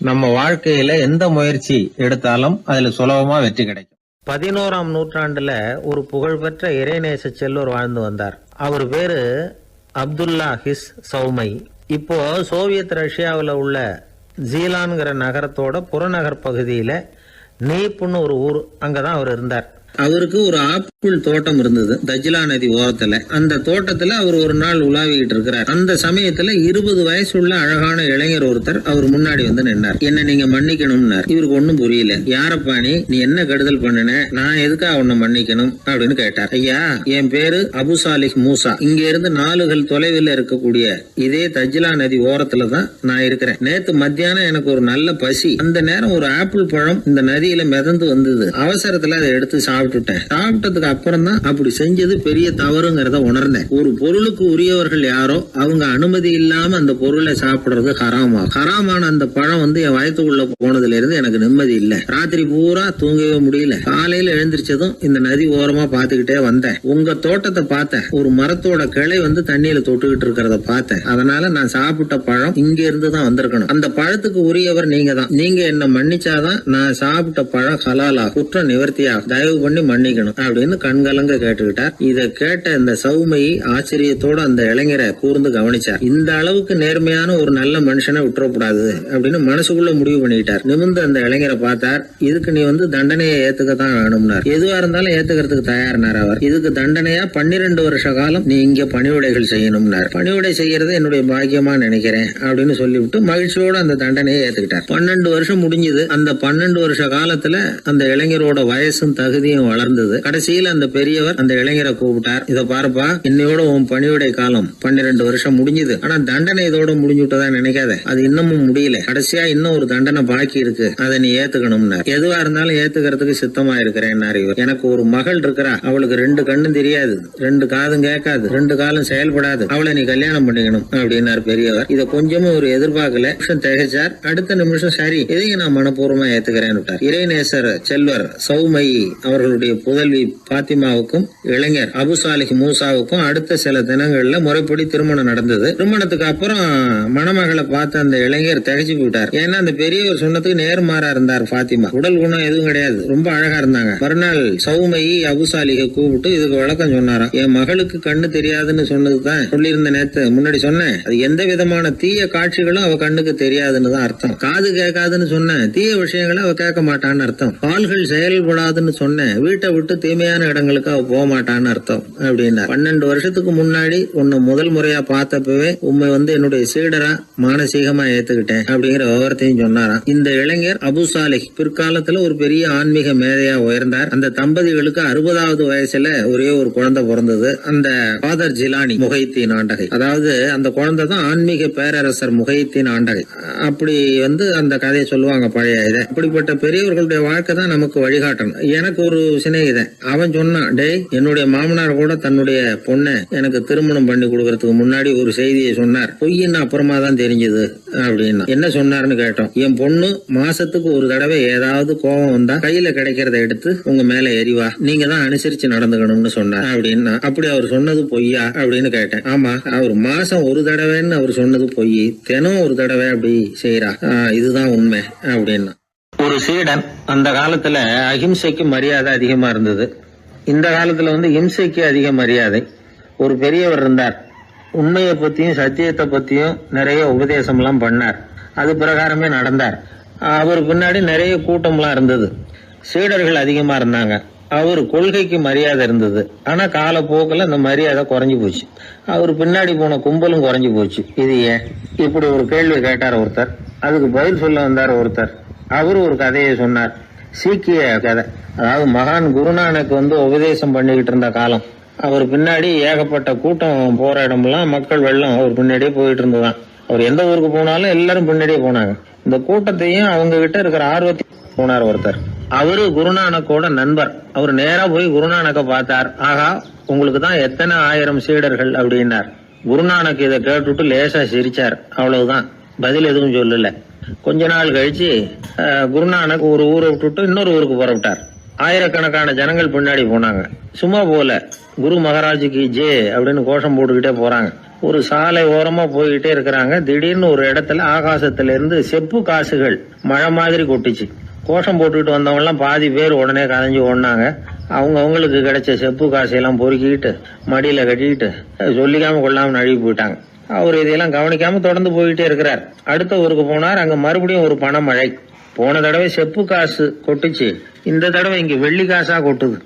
நம்ம வாழ்க்கையில எந்த முயற்சி எடுத்தாலும் அதுல சுலபமா வெற்றி கிடைக்கும். 11ஆம் நூற்றாண்டுல ஒரு புகழ்பெற்ற இறைநேச செல்வர் வாழ்ந்து வந்தார். அவர் பேரு அப்துல்லா ஹிஸ் சௌமை. இப்போ சோவியத் ரஷ்யாவில் உள்ள ஜீலான்கிற நகரத்தோட புறநகர் பகுதியில நீப்புன்னு ஒரு ஊர், அங்கதான் அவர் இருந்தார். அவருக்கு ஒரு ஆப்பிள் தோட்டம் இருந்தது தஜ்லா நதி ஓரத்துல. அந்த தோட்டத்துல அவர் ஒரு நாள் உலாவிக்கிட்டு இருக்கிறார். அந்த சமயத்துல 20 வயசுள்ள அழகான இளைஞர் ஒருத்தர் அவர் முன்னாடி வந்து நின்னார். என்ன நீங்க மன்னிக்கணும்னார். இவருக்கு ஒன்னும் புரியல. யாரப்பா நீ என்ன கெடுதல் பண்ணின, நான் எதுக்கா உன்னை மன்னிக்கணும் அப்படின்னு கேட்டார். ஐயா, என் பேரு அபு சாலிஹ் மூசா. இங்க இருந்து 4 கல் தொலைவில் இருக்கக்கூடிய இதே தஜ்லா நதி ஓரத்துல தான் நான் இருக்கிறேன். நேத்து மத்தியானம் எனக்கு ஒரு நல்ல பசி. அந்த நேரம் ஒரு ஆப்பிள் பழம் இந்த நதியில மிதந்து வந்தது. அவசரத்துல அதை எடுத்து சாப்பிட்டதுக்கு அப்புறம் தான் அப்படி செஞ்சது பெரிய தவறுங்கிறத உணர்ந்தேன். ஒரு பொருளுக்கு உரியவர்கள் யாரோ அவங்க அனுமதி இல்லாம அந்த பொருளை சாப்பிடுறது ஹராமான அந்த பழம் வந்து என் வயத்துக்குள்ள போனதுல இருந்து எனக்கு நிம்மதி இல்ல. ராத்திரி பூரா தூங்கவே முடியல. காலையில எழுந்திரிச்சதும் இந்த நதி ஓரமா பாத்துக்கிட்டே வந்தேன். உங்க தோட்டத்தை பார்த்தேன். ஒரு மரத்தோட கிளை வந்து தண்ணியில தொட்டுக்கிட்டு இருக்கிறத பார்த்தேன். அதனால நான் சாப்பிட்ட பழம் இங்க இருந்து தான் வந்திருக்கணும். அந்த பழத்துக்கு உரியவர் நீங்க தான். நீங்க என்ன மன்னிச்சாதான் நான் சாப்பிட்ட பழம் ஹலாலா, குற்றம் நிவர்த்தியா, தயவு பண்ணி மன்னிக்கணும் அப்படின்னு கண்கலங்க கேட்டுக்கிட்டார். இத கேட்ட இந்த சௌமையை ஆச்சரியத்தோட அந்த இளைஞரை கூர்ந்து கவனிச்சார். இந்த அளவுக்கு நேர்மையான ஒரு நல்ல மனுஷனை விட்டுறக்கூடாது அப்படின்னு மனசுக்குள்ள முடிவு பண்ணிட்டார். நிமிர்ந்து அந்த இளைஞரை பார்த்தார். இதுக்கு நீ வந்து தண்டனையை ஏத்துக்கத்தான் வேணும்னார். எதுவா இருந்தாலும் ஏத்துக்கிறதுக்கு தயார்னார் அவர். இதுக்கு தண்டனையா 12 வருஷ காலம் நீ இங்க பணிவிடைகள் செய்யணும்னார். பணிவிடை செய்யறது என்னுடைய பாக்கியமா நினைக்கிறேன் அப்படின்னு சொல்லிவிட்டு மகிழ்ச்சியோட அந்த தண்டனையை ஏத்துக்கிட்டார். 12 வருஷம் முடிஞ்சது. அந்த 12 வருஷ காலத்துல அந்த இளைஞரோட வயசும் தகுதியும் வளர்ந்தது. கடைசியில அந்த பெரியவர் அந்த இளைஞரை கூப்பிட்டார். இத பாருப்பா, இன்னையோட உன் பணிவிடை காலம் 12 வருஷம் முடிஞ்சது. ஆனா தண்டனை இதோட முடிஞ்சுட்டதா நினைக்காத. அது இன்னமும் முடியல. கடைசியா இன்னும் ஒரு தண்டனை பாக்கி இருக்கு. அதை நீ ஏத்துக்கணும்னார். எதுவா இருந்தாலும் ஏத்துக்கிறதுக்கு சித்தமா இருக்கிறேன் இவர். எனக்கு ஒரு மகள் இருக்கிறா. அவளுக்கு 2 கண்ணும் தெரியாது, 2 காதும் கேட்காது, 2 காலும் செயல்படாது. அவளை நீ கல்யாணம் பண்ணிக்கணும் அப்படின்னார் பெரியவர். இதை கொஞ்சமும் ஒரு எதிர்பார்க்கல. திகைச்சார். அடுத்த நிமிஷம் சரி, இதையும் நான் மனப்பூர்வமா ஏத்துக்கிறேன். இறைநேசர் செல்வர் சௌமை அவர்கள் அவர்களுடைய புதல்வி பாத்திமாவுக்கும் இளைஞர் அபு சாலிஹ் மூசாவுக்கும் அடுத்த சில தினங்கள்ல முறைப்படி திருமணம் நடந்தது. திருமணத்துக்கு அப்புறம் மணமகளை பார்த்த அந்த இளைஞர் திகைச்சு போயிட்டார். ஏன்னா அந்த பெரியவர் சொன்னதுக்கு நேர்மாறா இருந்தார். பாத்திமா உடல் குணம் எதுவும் கிடையாது, ரொம்ப அழகா இருந்தாங்க. மறுநாள் சௌமையை அபு சாலிஹை கூப்பிட்டு இதுக்கு விளக்கம் சொன்னாராம். என் மகளுக்கு கண்ணு தெரியாதுன்னு சொன்னதுதான் சொல்லியிருந்த நேத்து முன்னாடி சொன்னேன். அது எந்த விதமான தீய காட்சிகளும் அவ கண்ணுக்கு தெரியாதுன்னு தான் அர்த்தம். காது கேட்காதுன்னு சொன்ன தீய விஷயங்களை அவ கேட்க மாட்டான்னு அர்த்தம். கால்கள் செயல்படாதுன்னு சொன்ன வீட்டை விட்டு தீமையான இடங்களுக்கு அவ போக மாட்டான்னு அர்த்தம் அப்படின்னா. 12 வருஷத்துக்கு முன்னாடி உன்னை முதல் முறையா பார்த்தப்பவே உண்மை என்னுடைய சீடரா மானசீகமா ஏத்துக்கிட்டேன் அப்படிங்கிற விவரத்தையும் சொன்னாராம். இந்த இளைஞர் அபு சாலிஹ் பிற்காலத்துல ஒரு பெரிய ஆன்மீக மேதையா உயர்ந்தார். அந்த தம்பதிகளுக்கு 60வது வயசுல ஒரே ஒரு குழந்தை பிறந்தது. அந்த ஃபாதர் ஜிலானி முஹைத்தீன் ஆண்டகை, அதாவது அந்த குழந்தை தான் ஆன்மீக பேரரசர் முஹைத்தீன் ஆண்டகை. அப்படி அந்த கதையை சொல்லுவாங்க பழைய இதை. அப்படிப்பட்ட பெரியவர்களுடைய வாழ்க்கை தான் நமக்கு வழிகாட்டணும். எனக்கு ஒரு சிநேகிதன் அவன் சொன்னான், டே என்னுடைய மாமனார் கூட தன்னுடைய பொண்ணை எனக்கு திருமணம் பண்ணி கொடுக்கறதுக்கு முன்னாடி ஒரு செய்தியை சொன்னார். பொய்ன்னு அப்புறமா தான் தெரிஞ்சது அப்படின்னா. என்ன சொன்னார்னு கேட்டோம். என் பொண்ணு மாசத்துக்கு ஒரு தடவை ஏதாவது கோபம் வந்தா கையில கிடைக்கிறத எடுத்து உங்க மேல எரிவா, நீங்க தான் அனுசரிச்சு நடந்துக்கணும்னு சொன்னார் அப்படின்னா. அப்படி அவர் சொன்னது பொய்யா அப்படின்னு கேட்டேன். ஆமா, அவர் மாசம் ஒரு தடவைன்னு அவர் சொன்னது பொய், தினம் ஒரு தடவை அப்படி செய்யறா, இதுதான் உண்மை அப்படின்னா. ஒரு சீடன் அந்த காலத்துல அஹிம்சைக்கு மரியாதை அதிகமா இருந்தது. இந்த காலத்துல இம்சைக்கு அதிக மரியாதை. ஒரு பெரியவர் இருந்தார். உண்மையை பத்தியும் சத்தியத்தை பத்தியும் நிறைய உபதேசம் எல்லாம் பண்ணார். அது பிரகாரமே நடந்தார். அவர் பின்னாடி நிறைய கூட்டம்லாம் இருந்தது. சீடர்கள் அதிகமா இருந்தாங்க. அவர் கொள்கைக்கு மரியாதை இருந்தது. ஆனா காலப்போக்கில் அந்த மரியாதை குறைஞ்சு போச்சு. அவர் பின்னாடி போன கும்பலும் குறைஞ்சு போச்சு. இது ஏன்? இப்படி ஒரு கேள்வி கேட்டார் ஒருத்தர். அதுக்கு பதில் சொல்ல வந்தார் ஒருத்தர். அவரு ஒரு கதையை சொன்னார். சீக்கிய கதை. அதாவது மகான் குருநானக் உபதேசம் பண்ணிக்கிட்டு இருந்த காலம். அவர் பின்னாடி ஏகப்பட்ட கூட்டம் போற இடமெல்லாம் மக்கள் வெள்ளம் அவர் பின்னாடியே போயிட்டு இருந்ததுதான். அவர் எந்த ஊருக்கு போனாலும் எல்லாரும் பின்னாடியே போனாங்க. இந்த கூட்டத்தையும் அவங்க கிட்ட இருக்கிற ஆர்வத்தையும் போனார் ஒருத்தர். அவரு குருநானக்கோட நண்பர். அவர் நேரா போய் குருநானக்க பார்த்தார். ஆகா, உங்களுக்கு தான் எத்தனை 1000 சீடர்கள் அப்படின்னார். குருநானக் இதை கேட்டுட்டு லேசா சிரிச்சார். அவ்வளவுதான், பதில் எதுவும் சொல்லல. கொஞ்ச நாள் கழிச்சு குருநானக் ஒரு ஊரை விட்டுட்டு இன்னொரு ஊருக்கு புறப்பட்டார். ஆயிரக்கணக்கான ஜனங்கள் பின்னாடி போனாங்க. சும்மா போல குரு மகாராஜுக்கு ஜே அப்படின்னு கோஷம் போட்டுக்கிட்டே போறாங்க. ஒரு சாலை ஓரமா போய்கிட்டே இருக்கிறாங்க. திடீர்னு ஒரு இடத்துல ஆகாசத்துல இருந்து செப்பு காசுகள் மழை மாதிரி கொட்டிச்சு. கோஷம் போட்டுக்கிட்டு வந்தவங்க எல்லாம் பாதி பேர் உடனே கதைஞ்சு ஓடினாங்க. அவங்களுக்கு கிடைச்ச செப்பு காசையெல்லாம் பொறுக்கிட்டு மடியில கட்டிக்கிட்டு சொல்லிக்காம கொள்ளாம நழுவி போயிட்டாங்க. அவர் இதையெல்லாம் கவனிக்காம தொடர்ந்து போயிட்டே இருக்கிறார். அடுத்த ஊருக்கு போனார். அங்க மறுபடியும் ஒரு பணமழை. போன தடவை செப்பு காசு கொட்டுச்சு, இந்த தடவை இங்க வெள்ளி காசா கொட்டுது.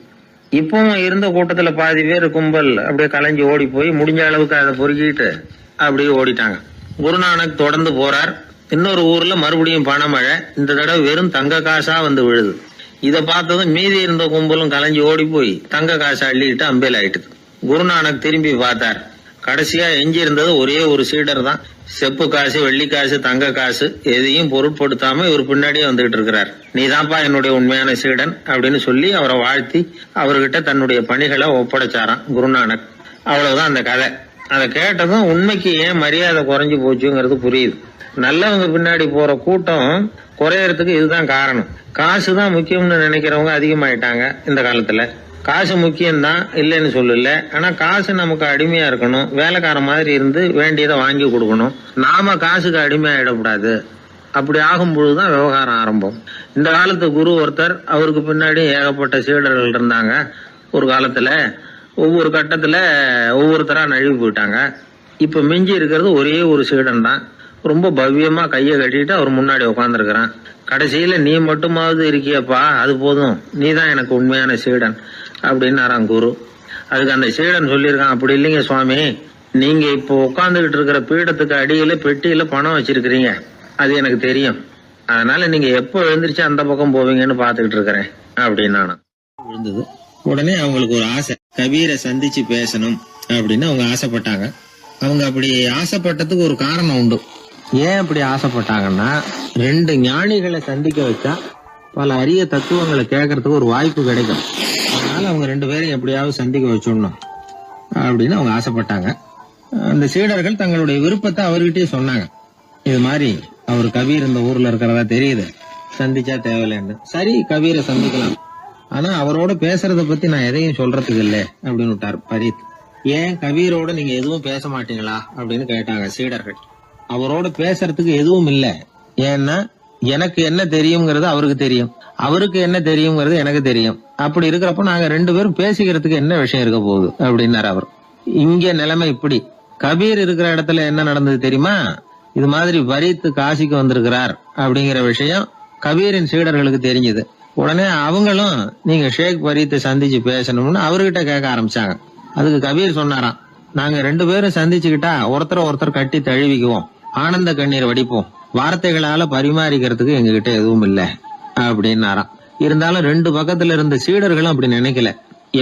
இப்பவும் இருந்த கூட்டத்துல பாதி பேர் கும்பல் அப்படியே கலைஞ்சு ஓடி போய் முடிஞ்ச அளவுக்கு அதை பொறுக்கிட்டு அப்படியே ஓடிட்டாங்க. குருநானக் தொடர்ந்து போறார். இன்னொரு ஊர்ல மறுபடியும் பணமழை. இந்த தடவை வெறும் தங்க காசா விழுது. இதை பார்த்ததும் மீதி இருந்த கும்பலும் கலைஞ்சு ஓடி போய் தங்க காசை அள்ளிட்டு அம்பேல் ஆயிட்டுது. குருநானக் திரும்பி பார்த்தார். கடைசியா எஞ்சி இருந்தது ஒரே ஒரு சீடர் தான். செப்பு காசு, வெள்ளி காசு, தங்க காசு எதையும் பொருட்படுத்தாம இவர் பின்னாடியே வந்துகிட்டு இருக்கிறார். நீதான்ப்பா என்னுடைய உண்மையான சீடன் அப்படின்னு சொல்லி அவரை வாழ்த்தி அவர்கிட்ட தன்னுடைய பணிகளை ஒப்படைச்சாராம் குருநானக். அவ்வளவுதான் அந்த கதை. அதை கேட்டதும் உண்மைக்கு ஏன் மரியாதை குறைஞ்சு போச்சுங்கிறது புரியுது. நல்லவங்க பின்னாடி போற கூட்டம் குறையறதுக்கு இதுதான் காரணம். காசு தான் முக்கியம்னு நினைக்கிறவங்க அதிகமாயிட்டாங்க இந்த காலத்துல. காசு முக்கியம்தான், இல்லைன்னு சொல்லல. ஆனா காசு நமக்கு அடிமையா இருக்கணும். வேலைக்கார மாதிரி இருந்து வேண்டியதை வாங்கி கொடுக்கணும். நாம காசுக்கு அடிமையாயிடக்கூடாது. அப்படி ஆகும் பொழுதுதான் விவகாரம் ஆரம்பம். இந்த காலத்து குரு ஒருத்தர், அவருக்கு பின்னாடி ஏகப்பட்ட சீடர்கள் இருந்தாங்க. ஒரு காலத்துல ஒவ்வொரு கட்டத்துல ஒவ்வொருத்தரா நழுவி போயிட்டாங்க. இப்ப மிஞ்சி இருக்கிறது ஒரே ஒரு சீடன் தான். ரொம்ப பவ்யமா கையை கட்டிட்டு அவர் முன்னாடி உட்காந்துருக்கிறான். கடைசியில நீ மட்டுமாவது இருக்கியப்பா, அது போதும், நீ தான் எனக்கு உண்மையான சீடன் அப்படின்னாராம் குரு. அதுக்கு அந்த சீடன் சொல்லியிருக்கான், அப்படி இல்லைங்க சுவாமி, நீங்க இப்போ உட்காந்துக்கிட்டு இருக்கிற பீடத்துக்கு அடியில பெட்டியில பணம் வச்சிருக்கிறீங்க, அது எனக்கு தெரியும். அதனால நீங்க எப்போ எழுந்திரிச்சு அந்த பக்கம் போவீங்கன்னு பாத்துக்கிட்டு இருக்கிறேன் அப்படின்னா விழுந்தது. உடனே அவங்களுக்கு ஒரு ஆசை, கபீரை சந்திச்சு பேசணும் அப்படின்னு அவங்க ஆசைப்பட்டாங்க. அவங்க அப்படி ஆசைப்பட்டதுக்கு ஒரு காரணம் உண்டு. ஏன் அப்படி ஆசைப்பட்டாங்கன்னா, 2 ஞானிகளை சந்திக்க வச்சா பல அரிய தத்துவங்களை கேட்கறதுக்கு ஒரு வாய்ப்பு கிடைக்கும். அதனால அவங்க 2 பேரையும் எப்படியாவது சந்திக்க வச்சிடணும் அப்படின்னு அவங்க ஆசைப்பட்டாங்க. அந்த சீடர்கள் தங்களுடைய விருப்பத்தை அவர்கிட்டயே சொன்னாங்க. இது மாதிரி அவர் கபீர் இந்த ஊர்ல இருக்கிறதா தெரியுது, சந்திச்சா தேவையில்லைன்னு. சரி, கபீரை சந்திக்கலாம் ஆனா அவரோட பேசுறத பத்தி நான் எதையும் சொல்றதுக்கு இல்ல அப்படின்னு விட்டார் பரீத். ஏன் கபீரோட நீங்க எதுவும் பேச மாட்டீங்களா அப்படின்னு கேட்டாங்க சீடர்கள். அவரோட பேசுறதுக்கு எதுவும் இல்ல. ஏன்னா எனக்கு என்ன தெரியுங்கிறது அவருக்கு தெரியும், அவருக்கு என்ன தெரியுங்கிறது எனக்கு தெரியும். அப்படி இருக்கிறப்ப நாங்க 2 பேரும் பேசிக்கிறதுக்கு என்ன விஷயம் இருக்க போகுது அப்படின்னாரு அவர். இங்க நிலைமை இப்படி. கபீர் இருக்கிற இடத்துல என்ன நடந்தது தெரியுமா? இது மாதிரி பரீத் காசிக்கு வந்திருக்கிறார் அப்படிங்கிற விஷயம் கபீரின் சீடர்களுக்கு தெரிஞ்சது. உடனே அவங்களும் நீங்க ஷேக் பரீத்தை சந்திச்சு பேசணும்னு அவர்கிட்ட கேட்க ஆரம்பிச்சாங்க. அதுக்கு கபீர் சொன்னாராம், நாங்க 2 பேரும் சந்திச்சுக்கிட்டா ஒருத்தர் கட்டி தழுவிக்குவோம், ஆனந்த கண்ணீர் வடிப்போம், வார்த்தைகளால பரிமாறிக்கிறதுக்கு எங்ககிட்ட எதுவும் இல்ல அப்படின்னாராம். இருந்தாலும் 2 பக்கத்துல இருந்த சீடர்களும் அப்படி நினைக்கல.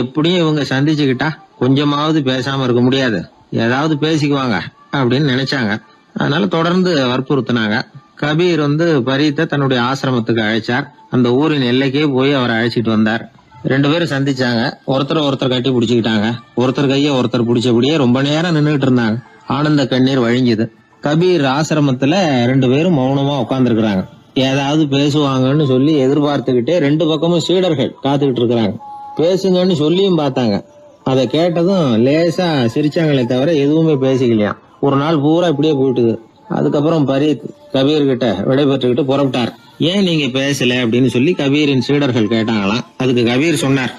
எப்படியும் இவங்க சந்திச்சுக்கிட்டா கொஞ்சமாவது பேசாம இருக்க முடியாது, ஏதாவது பேசிக்குவாங்க அப்படின்னு நினைச்சாங்க. அதனால தொடர்ந்து வற்புறுத்தினாங்க. கபீர் பரீத்தை தன்னுடைய ஆசிரமத்துக்கு அழைச்சார். அந்த ஊரின் எல்லைக்கே போய் அவரை அழைச்சிட்டு வந்தார். 2 பேரும் சந்திச்சாங்க. ஒருத்தர் கட்டி பிடிச்சுக்கிட்டாங்க. ஒருத்தர் கைய ஒருத்தர் பிடிச்சபடியே ரொம்ப நேரம் நின்றுட்டு இருந்தாங்க. ஆனந்த கண்ணீர் வழிஞ்சுது. கபீர் ஆசிரமத்துல 2 பேரும் மௌனமா உட்கார்ந்துருக்காங்க. ஏதாவது பேசுவாங்கன்னு சொல்லி எதிர்பார்த்துக்கிட்டே 2 பக்கமும் சீடர்கள் காத்துக்கிட்டு இருக்கிறாங்க. பேசுங்கன்னு சொல்லியும் பார்த்தாங்க. அதை கேட்டதும் லேசா சிரிச்சாங்களே தவிர எதுவுமே பேசிக்கலையா. ஒரு நாள் பூரா இப்படியே போயிட்டுது. அதுக்கப்புறம் பரீத் கபீர் கிட்ட விடைபெற்றுக்கிட்டு புறப்பட்டார். ஏன் நீங்க பேசல அப்படின்னு சொல்லி கபீரின் சீடர்கள் கேட்டாங்களாம். அதுக்கு கபீர் சொன்னார்,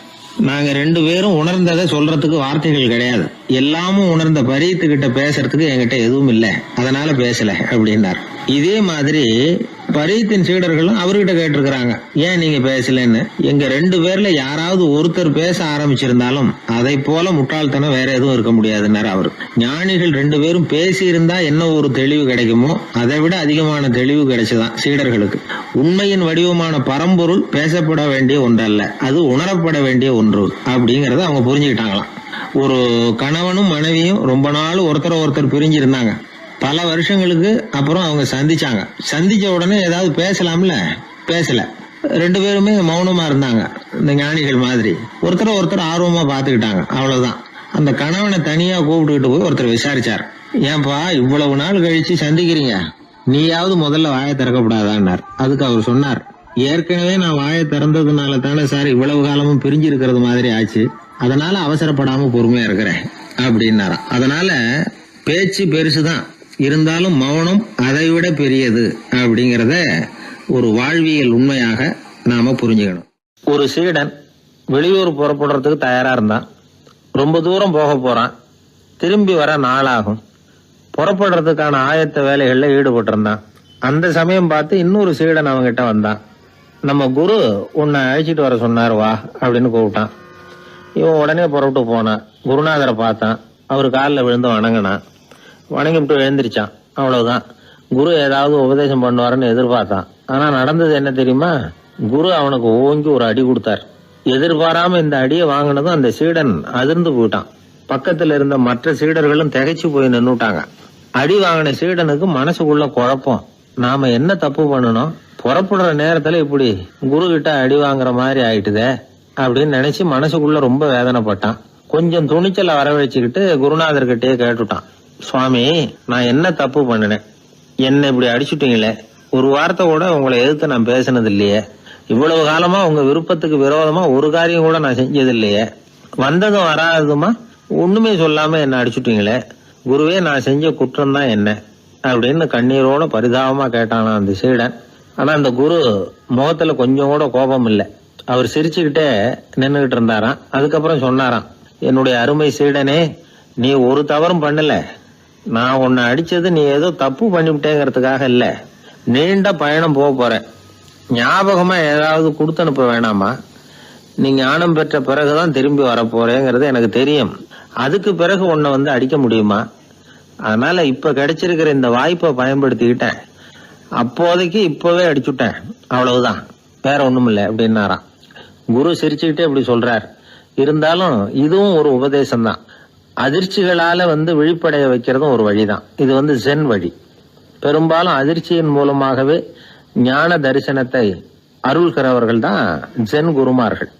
நாங்க 2 பேரும் உணர்ந்ததை சொல்றதுக்கு வார்த்தைகள் கிடையாது. எல்லாமும் உணர்ந்த பரீத்து கிட்ட பேசுறதுக்கு என்கிட்ட எதுவும் இல்ல, அதனால பேசல அப்படின்னார். இதே மாதிரி பரீத்தின் சீடர்களும் அவர்கிட்ட கேட்டிருக்கிறாங்க, ஏன் நீங்க பேசலன்னு. எங்க 2 பேர்ல யாராவது ஒருத்தர் பேச ஆரம்பிச்சிருந்தாலும் அதை போல முட்டாள்தனம் வேற எதுவும் இருக்க முடியாதுன்னாரு அவரு. ஞானிகள் 2 பேரும் பேசி இருந்தா என்ன ஒரு தெளிவு கிடைக்குமோ அதை விட அதிகமான தெளிவு கிடைச்சுதான் சீடர்களுக்கு. உண்மையின் வடிவமான பரம்பொருள் பேசப்பட வேண்டிய ஒன்றல்ல, அது உணரப்பட வேண்டிய ஒன்று அப்படிங்கறத அவங்க புரிஞ்சுக்கிட்டாங்களாம். ஒரு கணவனும் மனைவியும் ரொம்ப நாள் ஒருத்தர் பிரிஞ்சிருந்தாங்க. பல வருஷங்களுக்கு அப்புறம் அவங்க சந்திச்சாங்க. சந்திச்ச உடனே ஏதாவது பேசலாம்ல, பேசல. 2 பேருமே மௌனமா இருந்தாங்க. இந்த ஞானிகள் மாதிரி ஒருத்தர் ஆர்வமா பாத்துக்கிட்டாங்க, அவ்வளவுதான். அந்த கணவனை தனியா கூப்பிட்டுக்கிட்டு போய் ஒருத்தர் விசாரிச்சார். ஏன்பா இவ்வளவு நாள் கழிச்சு சந்திக்கிறீங்க, நீயாவது முதல்ல வாயை திறக்கப்படாதான்னார். அதுக்கு அவர் சொன்னார், ஏற்கனவே நான் வாயை திறந்ததுனால தானே சார் இவ்வளவு காலமும் பிரிஞ்சு இருக்கிறது மாதிரி ஆச்சு, அதனால அவசரப்படாம பொறுமையா இருக்கிறேன் அப்படின்னாராம். அதனால பேச்சு பெருசுதான், இருந்தாலும் மௌனம் அதை விட பெரியது அப்படிங்கறத ஒரு வாழ்வியல் உண்மையாக நாம புரிஞ்சுக்கணும். ஒரு சீடன் வெளியூர் புறப்படுறதுக்கு தயாரா இருந்தான். ரொம்ப தூரம் போக போறான். திரும்பி வர நாளாகும். புறப்படுறதுக்கான ஆயத்த வேலைகள்ல ஈடுபட்டு இருந்தான். அந்த சமயம் பார்த்து இன்னொரு சீடன் அவங்கிட்ட வந்தான். நம்ம குரு உன்னை அழைச்சிட்டு வர சொன்னார், வா அப்படின்னு கூப்பிட்டான். இவன் உடனே புறப்பட்டு போனான். குருநாதரை பார்த்தான். அவர் காலில் விழுந்து வணங்கினான். வணங்கிவிட்டு எழுந்திரிச்சான். அவ்வளவுதான். குரு ஏதாவது உபதேசம் பண்ணுவாருன்னு எதிர்பார்த்தான். ஆனா நடந்தது என்ன தெரியுமா? குரு அவனுக்கு ஓங்கி ஒரு அடி கொடுத்தார். எதிர்பாராம இந்த அடியை வாங்கினதும் அந்த சீடன் அதிர்ந்து போயிட்டான். பக்கத்துல இருந்த மற்ற சீடர்களும் திகைச்சு போய் நின்னுட்டாங்க. அடி வாங்கின சீடனுக்கு மனசுக்குள்ள குழப்பம். நாம என்ன தப்பு பண்ணணும், புறப்படுற நேரத்துல இப்படி குரு கிட்ட அடி வாங்குற மாதிரி ஆயிட்டுதே அப்படின்னு நினைச்சு மனசுக்குள்ள ரொம்ப வேதனைப்பட்டான். கொஞ்சம் துணிச்சலை வரவழைச்சுக்கிட்டு குருநாதர்கிட்டயே கேட்டுட்டான், சுவாமி நான் என்ன தப்பு பண்ணினேன், என்ன இப்படி அடிச்சுட்டீங்களே, ஒரு வார்த்தை கூட உங்களை எதிர்த்து நான் பேசினது இல்லையே, இவ்வளவு காலமா உங்க விருப்பத்துக்கு விரோதமா ஒரு காரியம் கூட நான் செஞ்சது இல்லையே, வந்ததும் வராததுமா ஒண்ணுமே சொல்லாம என்ன அடிச்சுட்டீங்களே, குருவே நான் செஞ்ச குற்றம் தான் என்ன அப்படின்னு கண்ணீரோட பரிதாபமா கேட்டானா அந்த சீடன். ஆனா அந்த குரு முகத்துல கொஞ்சம் கூட கோபம் இல்லை. அவர் சிரிச்சுக்கிட்டே நின்னுகிட்டு இருந்தாராம். அதுக்கப்புறம் சொன்னாராம், என்னுடைய அருமை சீடனே, நீ ஒரு தவறும் பண்ணல. நான் உன்னை அடிச்சது நீ ஏதோ தப்பு பண்ணிவிட்டேங்கிறதுக்காக இல்ல, நீண்ட பயணம் போக போற, ஞாபகமா ஏதாவது கொடுத்து அனுப்ப வேணாமா, நீ ஞானம் பெற்ற பிறகுதான் திரும்பி வர போறேங்கிறது எனக்கு தெரியும், அதுக்கு பிறகு உன்னை அடிக்க முடியுமா, அதனால இப்ப கிடைச்சிருக்கிற இந்த வாய்ப்பை பயன்படுத்திக்கிட்டேன், அப்போதைக்கு இப்பவே அடிச்சுட்டேன், அவ்வளவுதான், வேற ஒண்ணும் இல்லை அப்படின்னாராம். குரு சிரிச்சுக்கிட்டே இப்படி சொல்றார். இருந்தாலும் இதுவும் ஒரு உபதேசம் தான். அதிர்ச்சிகளால விழிப்படைய வைக்கிறதும் ஒரு வழிதான். இது ஜென் வழி. பெரும்பாலும் அதிர்ச்சியின் மூலமாகவே ஞான தரிசனத்தை அருள்கிறவர்கள் தான் ஜென் குருமார்கள்.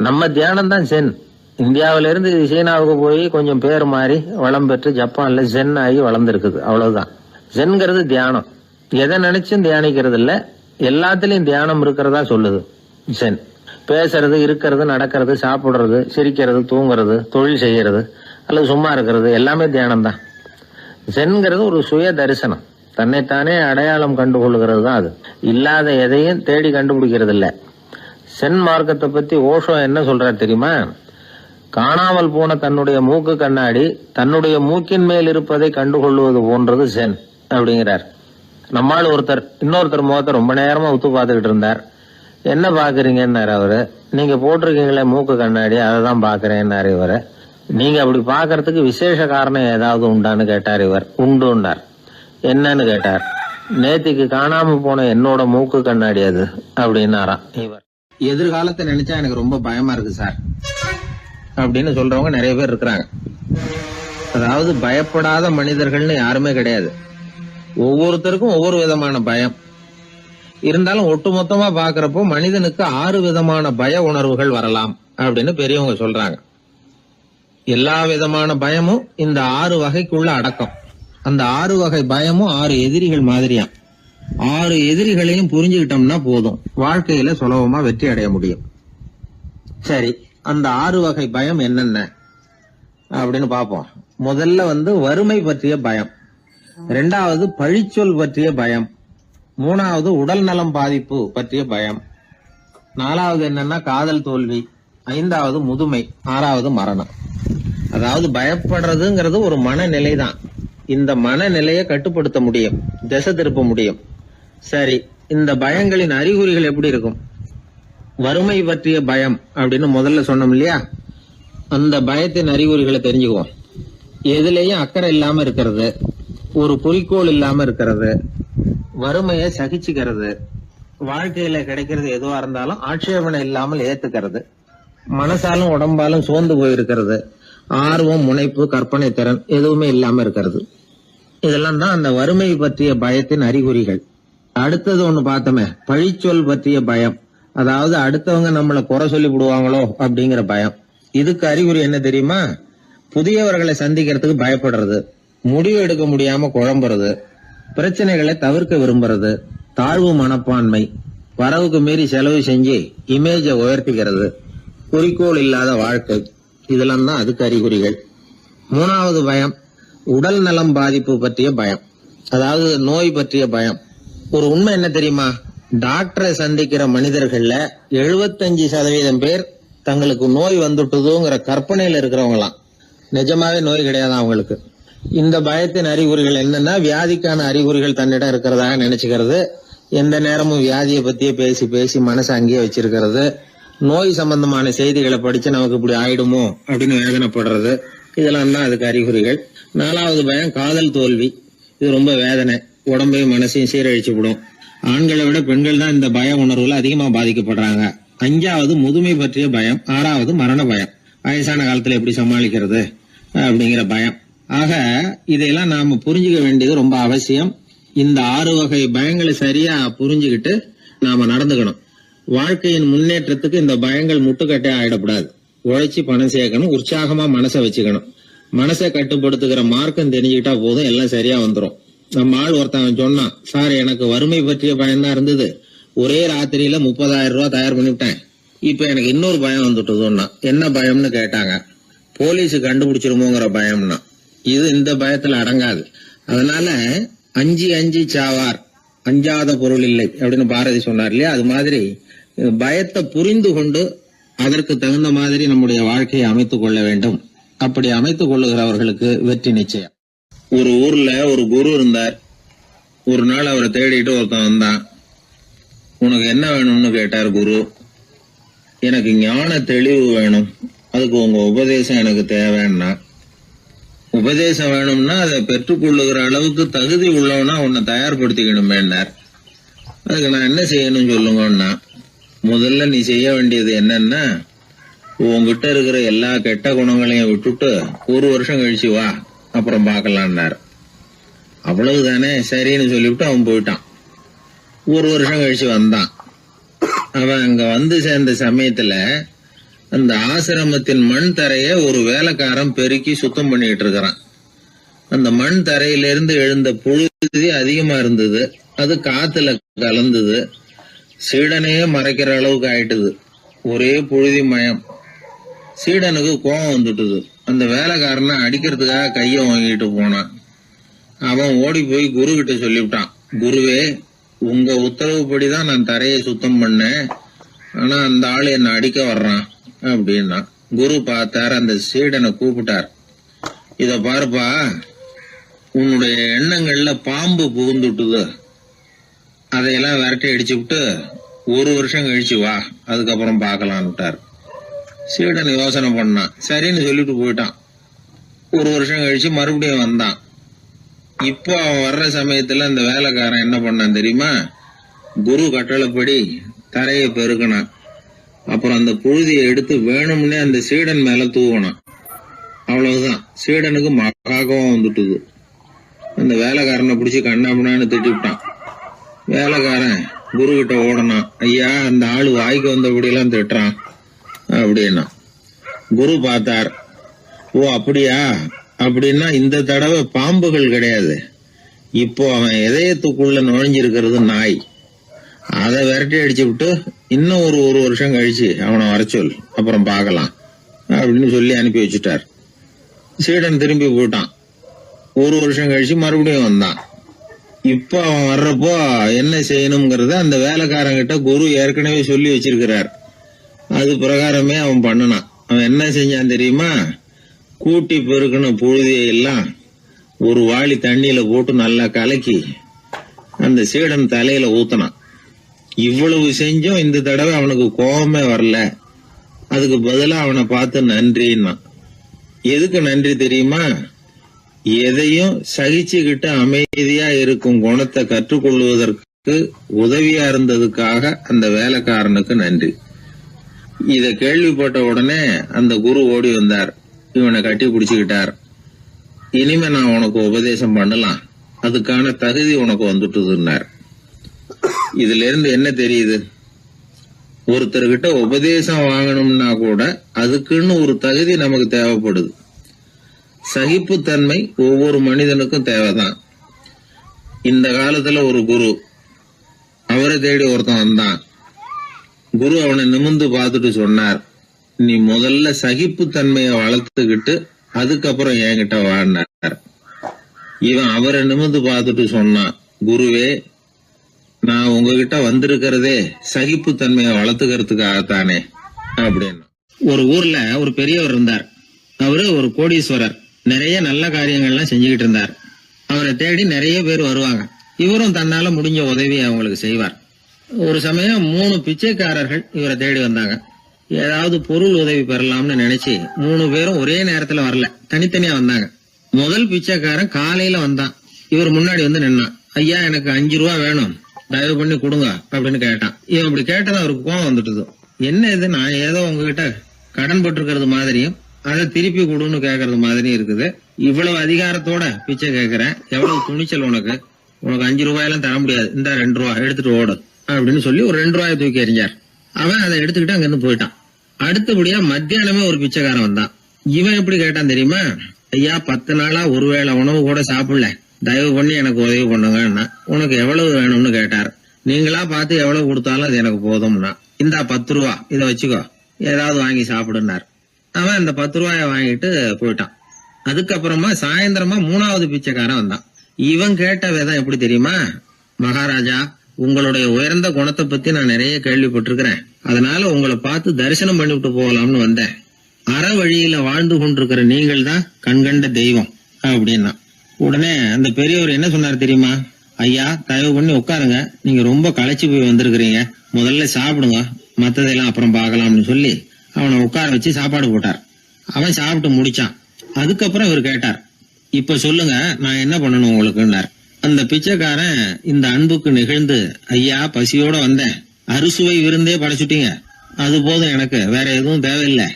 நம்ம தியானம் தான் ஜென். இந்தியாவிலிருந்து சீனாவுக்கு போய் கொஞ்சம் பேர் மாறி வளம் பெற்று ஜப்பான்ல ஜென் ஆகி வளர்ந்துருக்குது, அவ்வளவுதான். ஜென்கிறது தியானம். எதை நினைச்சும் தியானிக்கிறது இல்ல, எல்லாத்திலையும் தியானம் இருக்கிறதா சொல்லுது ஜென். பேசுறது, இருக்கிறது, நடக்கிறது, சாப்பிடுறது, சிரிக்கிறது, தூங்குறது, தொழில் செய்யறது அல்லது சும்மா இருக்கிறது எல்லாமே தியானம் தான். சென்கிறது ஒரு சுய தரிசனம், தன்னைத்தானே அடையாளம் கண்டுகொள்கிறது தான். அது இல்லாத எதையும் தேடி கண்டுபிடிக்கிறது இல்ல. சென் மார்க்கத்தை பத்தி ஓஷோ என்ன சொல்றாரு தெரியுமா? காணாமல் போன தன்னுடைய மூக்கு கண்ணாடி தன்னுடைய மூக்கின் மேல் இருப்பதை கண்டுகொள்வது போன்றது சென் அப்படிங்கிறார். நம்மால் இன்னொருத்தர் முகத்தை ரொம்ப நேரமா உத்து பார்த்துக்கிட்டு இருந்தார். என்ன பாக்குறீங்கன்னாரு அவரு. நீங்க போட்டிருக்கீங்களே மூக்கு கண்ணாடி, அதை தான் பாக்குறேன்னாரு இவரு. நீங்க அப்படி பாக்குறதுக்கு விசேஷ காரணம் ஏதாவது உண்டான்னு கேட்டார் இவர். உண்டுன்னார். என்னன்னு கேட்டார். நேத்திக்கு காணாம போன என்னோட மூக்கு கண்ணாடி அது அப்படின்னாராம் இவர். எதிர்காலத்தை நினைச்சா எனக்கு ரொம்ப பயமா இருக்கு சார் அப்படின்னு சொல்றவங்க நிறைய பேர் இருக்கிறாங்க. அதாவது பயப்படாத மனிதர்கள்னு யாருமே கிடையாது. ஒவ்வொருத்தருக்கும் ஒவ்வொரு விதமான பயம் இருந்தாலும் ஒட்டுமொத்தமா பாக்குறப்போ மனிதனுக்கு 6 விதமான பய உணர்வுகள் வரலாம் அப்படின்னு பெரியவங்க சொல்றாங்க. எல்லா விதமான பயமும் இந்த 6 வகைக்குள்ள அடக்கம். அந்த 6 வகை பயமும் 6 எதிரிகள் மாதிரியா. 6 எதிரிகளையும் புரிஞ்சுக்கிட்டோம்னா போதும், வாழ்க்கையில சுலபமா வெற்றி அடைய முடியும். சரி, அந்த 6 வகை பயம் என்னென்ன அப்படின்னு பாப்போம். முதல்ல வறுமை பற்றிய பயம், 2வது பழிச்சொல் பற்றிய பயம், 3வது உடல் நலம் பாதிப்பு பற்றிய பயம், 4வது என்னன்னா காதல் தோல்வி, 5வது முதுமை, 6வது மரணம். அதாவது பயப்படுறதுங்கிறது ஒரு மனநிலை தான். இந்த மனநிலையை கட்டுப்படுத்த முடியும், திசை திருப்ப முடியும். சரி, இந்த பயங்களின் அறிகுறிகள் எப்படி இருக்கும்? வறுமை பற்றிய பயம் அப்படின்னு முதல்ல சொன்னோம் இல்லையா? அந்த பயத்தின் அறிகுறிகளை தெரிஞ்சுக்குவோம். எதுலேயும் அக்கறை இல்லாம இருக்கிறது, ஒரு குறிக்கோள் இல்லாம இருக்கிறது, வறுமையை சகிச்சுக்கிறது, வாழ்க்கையில கிடைக்கிறது எதுவா இருந்தாலும் ஆட்சேபனை இல்லாமல் ஏத்துக்கிறது, மனசாலும் உடம்பாலும் சோர்ந்து போயிருக்கிறது, ஆர்வம், முனைப்பு, கற்பனை திறன் எதுவுமே இல்லாம இருக்கிறது. இதெல்லாம் தான் அந்த வறுமை பற்றிய பயத்தின் அறிகுறிகள். அடுத்தது ஒண்ணு பார்த்தோமே, பழிச்சொல் பற்றிய பயம். அதாவது அடுத்தவங்க நம்மளை குறை சொல்லி விடுவாங்களோ அப்படிங்கிற பயம். இதுக்கு அறிகுறி என்ன தெரியுமா? புதியவர்களை சந்திக்கிறதுக்கு பயப்படுறது, முடிவு எடுக்க முடியாம குழம்புறது, பிரச்சனைகளை தவிர்க்க விரும்புறது, தாழ்வு மனப்பான்மை, வரவுக்கு மீறி செலவு செஞ்சு இமேஜ உயர்த்திக்கிறது, குறிக்கோள் இல்லாத வாழ்க்கை. இதெல்லாம் தான் அதுக்கு அறிகுறிகள். 3வது பயம் உடல் நலம் பாதிப்பு பற்றிய பயம், அதாவது நோய் பற்றிய பயம். ஒரு உண்மை என்ன தெரியுமா? டாக்டரை சந்திக்கிற மனிதர்கள்ல 75% பேர் தங்களுக்கு நோய் வந்துட்டுதுங்கிற கற்பனையில இருக்கிறவங்களாம். நிஜமாவே நோய் கிடையாது அவங்களுக்கு. இந்த பயத்தின் அறிகுறிகள் என்னன்னா, வியாதிக்கான அறிகுறிகள் தன்னிடம் இருக்கிறதாக நினைச்சுக்கிறது, எந்த நேரமும் வியாதியை பத்தியே பேசி பேசி மனசை அங்கேயே வச்சிருக்கிறது, நோய் சம்பந்தமான செய்திகளை படிச்சு நமக்கு இப்படி ஆயிடுமோ அப்படின்னு வேதனைப்படுறது. இதெல்லாம் தான் அதுக்கு அறிகுறிகள். 4வது பயம் காதல் தோல்வி. இது ரொம்ப வேதனை, உடம்பையும் மனசையும் சீரழிச்சு விடும். ஆண்களை விட பெண்கள் தான் இந்த பய உணர்வுல அதிகமா பாதிக்கப்படுறாங்க. 5வது முதுமை பற்றிய பயம். 6வது மரண பயம், வயசான காலத்துல எப்படி சமாளிக்கிறது அப்படிங்கிற பயம். ஆக இதையெல்லாம் நாம புரிஞ்சுக்க வேண்டியது ரொம்ப அவசியம். இந்த 6 வகை பயங்களை சரியா புரிஞ்சுக்கிட்டு நாம நடந்துக்கணும். வாழ்க்கையின் முன்னேற்றத்துக்கு இந்த பயங்கள் முட்டுக்கட்டே ஆயிடக்கூடாது. உழைச்சி பணம் சேர்க்கணும், உற்சாகமா மனசை வச்சுக்கணும். மனசை கட்டுப்படுத்துகிற மார்க்கம் தெரிஞ்சுக்கிட்டா போதும், எல்லாம் சரியா வந்துடும். நம்ம ஆள் ஒருத்தன் சொன்னான், சார் எனக்கு வறுமை பற்றிய பயம் தான் இருந்தது, ஒரே ராத்திரியில 30,000 ரூபாய் தயார் பண்ணிவிட்டேன், இப்ப எனக்கு இன்னொரு பயம் வந்துட்டுதுன்னா. என்ன பயம்னு கேட்டாங்க. போலீஸ் கண்டுபிடிச்சிருமோங்கிற பயம்னா. இது இந்த பயத்துல அடங்காது. அதனால அஞ்சி அஞ்சி சாவார், அஞ்சாத பொருள் இல்லை அப்படின்னு பாரதி சொன்னார் இல்லையா? அது மாதிரி பயத்தை புரிந்து கொண்டு அதற்கு தகுந்த மாதிரி நம்முடைய வாழ்க்கையை அமைத்துக் கொள்ள வேண்டும். அப்படி அமைத்துக் கொள்ளுகிறவர்களுக்கு வெற்றி நிச்சயம். ஒரு ஊர்ல ஒரு குரு இருந்தார். ஒரு நாள் அவரை தேடிட்டு ஒருத்தன் வந்தான். உனக்கு என்ன வேணும்னு கேட்டார் குரு. எனக்கு ஞான தெளிவு வேணும், அதுக்கு உங்க உபதேசம் எனக்கு தேவைன்னா. உபதேசம் வேணும்னா அதை பெற்றுக்கொள்ளுகிற அளவுக்கு தகுதி உள்ளவனா உன்னை தயார்படுத்திக்கணுமேன்னார். அதுக்கு நான் என்ன செய்யணும் சொல்லுங்கன்னா, முதல்ல நீ செய்ய வேண்டியது என்னன்னா, உங்ககிட்ட இருக்கிற எல்லா கெட்ட குணங்களையும் விட்டுட்டு 1 வருஷம் கழிச்சு வா, அப்புறம் பாக்கலான்னாரு. அவ்வளவுதானே, சரின்னு சொல்லிவிட்டு அவன் போயிட்டான். 1 வருஷம் கழிச்சு வந்தான். அவன் அங்க வந்து சேர்ந்த சமயத்துல அந்த ஆசிரமத்தின் மண் தரைய ஒரு வேலைக்காரன் பெருக்கி சுத்தம் பண்ணிட்டு இருக்கிறான். அந்த மண் தரையிலிருந்து எழுந்த புழுதி அதிகமா இருந்தது. அது காத்துல கலந்தது, சீடனையே மறைக்கிற அளவுக்கு ஆயிட்டுது. ஒரே புழுதி மயம். சீடனுக்கு கோபம் வந்துட்டுது. அந்த வேலைக்காரனை அடிக்கிறதுக்காக கைய வாங்கிட்டு போனான். அவன் ஓடி போய் குரு கிட்ட சொல்லிவிட்டான், குருவே, உங்க உத்தரவுப்படிதான் நான் தரையை சுத்தம் பண்ணேன், ஆனா அந்த ஆளு என்ன அடிக்க வர்றான் அப்படின்னா. குரு பார்த்தார், அந்த சீடனை கூப்பிட்டார். இத பாருப்பா, உன்னுடைய எண்ணங்கள்ல பாம்பு புகுந்துட்டுது, அதையெல்லாம் விரட்டி அடிச்சு விட்டு 1 வருஷம் கழிச்சு வா, அதுக்கப்புறம் பார்க்கலான்னுட்டார். சீடன் யோசனை பண்ணான். சரின்னு சொல்லிட்டு போயிட்டான். 1 வருஷம் கழிச்சு மறுபடியும் வந்தான். இப்போ அவன் வர்ற சமயத்துல அந்த வேலைக்காரன் என்ன பண்ணான் தெரியுமா? குரு கட்டளைப்படி தரையை பெருக்கினான். அப்புறம் அந்த புழுதியை எடுத்து வேணும்னே அந்த சீடன் மேல தூவனான். அவ்வளவுதான், சீடனுக்கு மகாகம் வந்துட்டுது. அந்த வேலைக்காரனை பிடிச்சி கண்ணாமண்ணான்னு திட்டிவிட்டான். வேலைக்காரன் குரு கிட்ட ஓடனான். ஐயா, அந்த ஆளு வாய்க்கு வந்தபடியெல்லாம் திட்டுறான் அப்படின்னா. குரு பார்த்தார். ஓ அப்படியா? அப்படின்னா இந்த தடவை பாம்புகள் கிடையாது, இப்போ அவன் இதயத்துக்குள்ள நுழைஞ்சிருக்கிறது நாய். அதை விரட்டி அடிச்சு விட்டு இன்னும் ஒரு வருஷம் கழிச்சு அவனை வர சொல், அப்புறம் பார்க்கலாம் அப்படின்னு சொல்லி அனுப்பி வச்சுட்டார். சீடன் திரும்பி போயிட்டான். 1 வருஷம் கழிச்சு மறுபடியும் வந்தான். இப்போ அவன் வர்றப்போ என்ன செய்யணுங்கிறத அந்த வேலைக்காரங்கிட்ட குரு ஏற்கனவே சொல்லி வச்சிருக்கிறார். அது பிரகாரமே அவன் பண்ணனான். அவன் என்ன செஞ்சான் தெரியுமா? கூட்டி பெருக்கின புழுதியை எல்லாம் ஒரு வாளி தண்ணியில போட்டு நல்லா கலக்கி அந்த சீடன் தலையில ஊத்தினான். இவ்வளவு செஞ்சும் இந்த தடவை அவனுக்கு கோபமே வரல. அதுக்கு பதிலா அவனை பார்த்து நன்றின்னா. எதுக்கு நன்றி தெரியுமா? எதையும் சகிச்சுக்கிட்டு அமைதியா இருக்கும் குணத்தை கற்றுக்கொள்வதற்கு உதவியா இருந்ததுக்காக அந்த வேலைக்காரனுக்கு நன்றி. இத கேள்விப்பட்ட உடனே அந்த குரு ஓடி வந்தார். இவனை கட்டி பிடிச்சுக்கிட்டார். இனிமே நான் உனக்கு உபதேசம் பண்ணலாம், அதுக்கான தகுதி உனக்கு வந்துட்டுதுன்னார். இதுல இருந்து என்ன தெரியுது? ஒருத்தர்கிட்ட உபதேசம் வாங்கணும்னா கூட அதுக்குன்னு ஒரு தகுதி நமக்கு தேவைப்படுது. சகிப்புத்தன்மை ஒவ்வொரு மனிதனுக்கும் தேவைதான். இந்த காலத்துல ஒரு குரு, அவரை தேடி ஒருத்தன் வந்தான். குரு அவனை நிமிர்ந்து பார்த்துட்டு சொன்னார், நீ முதல்ல சகிப்புத்தன்மையை வளர்த்துக்கிட்டு அதுக்கப்புறம் என்கிட்ட வாழ்னார். இவன் அவரை நிமிர்ந்து பார்த்துட்டு சொன்னான், குருவே, நான் உங்ககிட்ட வந்திருக்கிறதே சகிப்புத்தன்மையை வளர்த்துக்கிறதுக்காகத்தானே அப்படின்னு. ஒரு ஊர்ல ஒரு பெரியவர் இருந்தார். அவரு ஒரு கோடீஸ்வரர். நிறைய நல்ல காரியங்கள்லாம் செஞ்சுக்கிட்டு இருந்தார். அவரை தேடி நிறைய பேர் வருவாங்க. இவரும் தன்னால முடிஞ்ச உதவியை அவங்களுக்கு செய்வார். ஒரு சமயம் 3 பிச்சைக்காரர்கள் இவரை தேடி வந்தாங்க. ஏதாவது பொருள் உதவி பெறலாம்னு நினைச்சு 3 பேரும் ஒரே நேரத்துல வரல, தனித்தனியா வந்தாங்க. முதல் பிச்சைக்காரன் காலையில வந்தான். இவர் முன்னாடி வந்து நின்னான். ஐயா, எனக்கு 5 ரூபா வேணும், தயவு பண்ணி கொடுங்க அப்படின்னு கேட்டான். இவன் இப்படி கேட்டதான் அவருக்கு கோவம் வந்துட்டுது. என்ன இது, நான் ஏதோ உங்ககிட்ட கடன் பட்டிருக்கிறது மாதிரியும் அதை திருப்பி கொடுன்னு கேக்குறது மாதிரியும் இருக்குது. இவ்வளவு அதிகாரத்தோட பிச்சை கேட்கிறேன், எவ்வளவு துணிச்சல் உனக்கு? உனக்கு 5 ரூபாயெல்லாம் தர முடியாது, இந்த 2 ரூபா எடுத்துட்டு ஓடு அப்படின்னு சொல்லி ஒரு 2 ரூபாயை தூக்கி எறிஞ்சார். அவன் அதை எடுத்துக்கிட்டு அங்கிருந்து போயிட்டான். அடுத்தபடியா மத்தியானமே ஒரு பிச்சைக்காரன் வந்தான். இவன் எப்படி கேட்டான் தெரியுமா? ஐயா, 10 நாளா ஒருவேளை உணவு கூட சாப்பிடல, தயவு பண்ணி எனக்கு உதவி பண்ணுங்கன்னா. உனக்கு எவ்வளவு வேணும்னு கேட்டார். நீங்களா பார்த்து எவ்வளவு கொடுத்தாலும் அது எனக்கு போதும்னா. இந்தா 10 ரூபா, இதை வச்சுக்கோ, ஏதாவது வாங்கி சாப்பிடுனார். அவன் அந்த 10 ரூபாய வாங்கிட்டு போயிட்டான். அதுக்கப்புறமா சாயந்தரமா 3வது பிச்சைக்காரன் வந்தான். இவன் கேட்ட விதம் எப்படி தெரியுமா? மகாராஜா, உங்களுடைய உயர்ந்த குணத்தை பத்தி நான் நிறைய கேள்விப்பட்டிருக்கிறேன், அதனால உங்களை பார்த்து தரிசனம் பண்ணிவிட்டு போகலாம்னு வந்தேன். அற வழியில வாழ்ந்து கொண்டிருக்கிற நீங்கள் தான் கண்கண்ட தெய்வம் அப்படின்னா. உடனே அந்த பெரியவர் என்ன சொன்னார் தெரியுமா? ஐயா, தயவு பண்ணி உட்காருங்க, நீங்க ரொம்ப களைச்சு போய் வந்திருக்கிறீங்க, முதல்ல சாப்பிடுங்க, மத்ததெல்லாம் அப்புறம் பார்க்கலாம்னு சொல்லி அவனை உட்கார வச்சு சாப்பாடு போட்டார். அவன் சாப்பிட்டு முடிச்சான். அதுக்கப்புறம் இவர் கேட்டார், இப்ப சொல்லுங்க, நான் என்ன பண்ணணும் உங்களுக்குன்னார். அந்த பிச்சைக்காரன் இந்த அன்புக்கு நிகழ்ந்து, ஐயா, பசியோட வந்தேன், அறுசுவை விருந்தே படைச்சுட்டீங்க, அது போதும், எனக்கு வேற எதுவும் தேவையில்லை,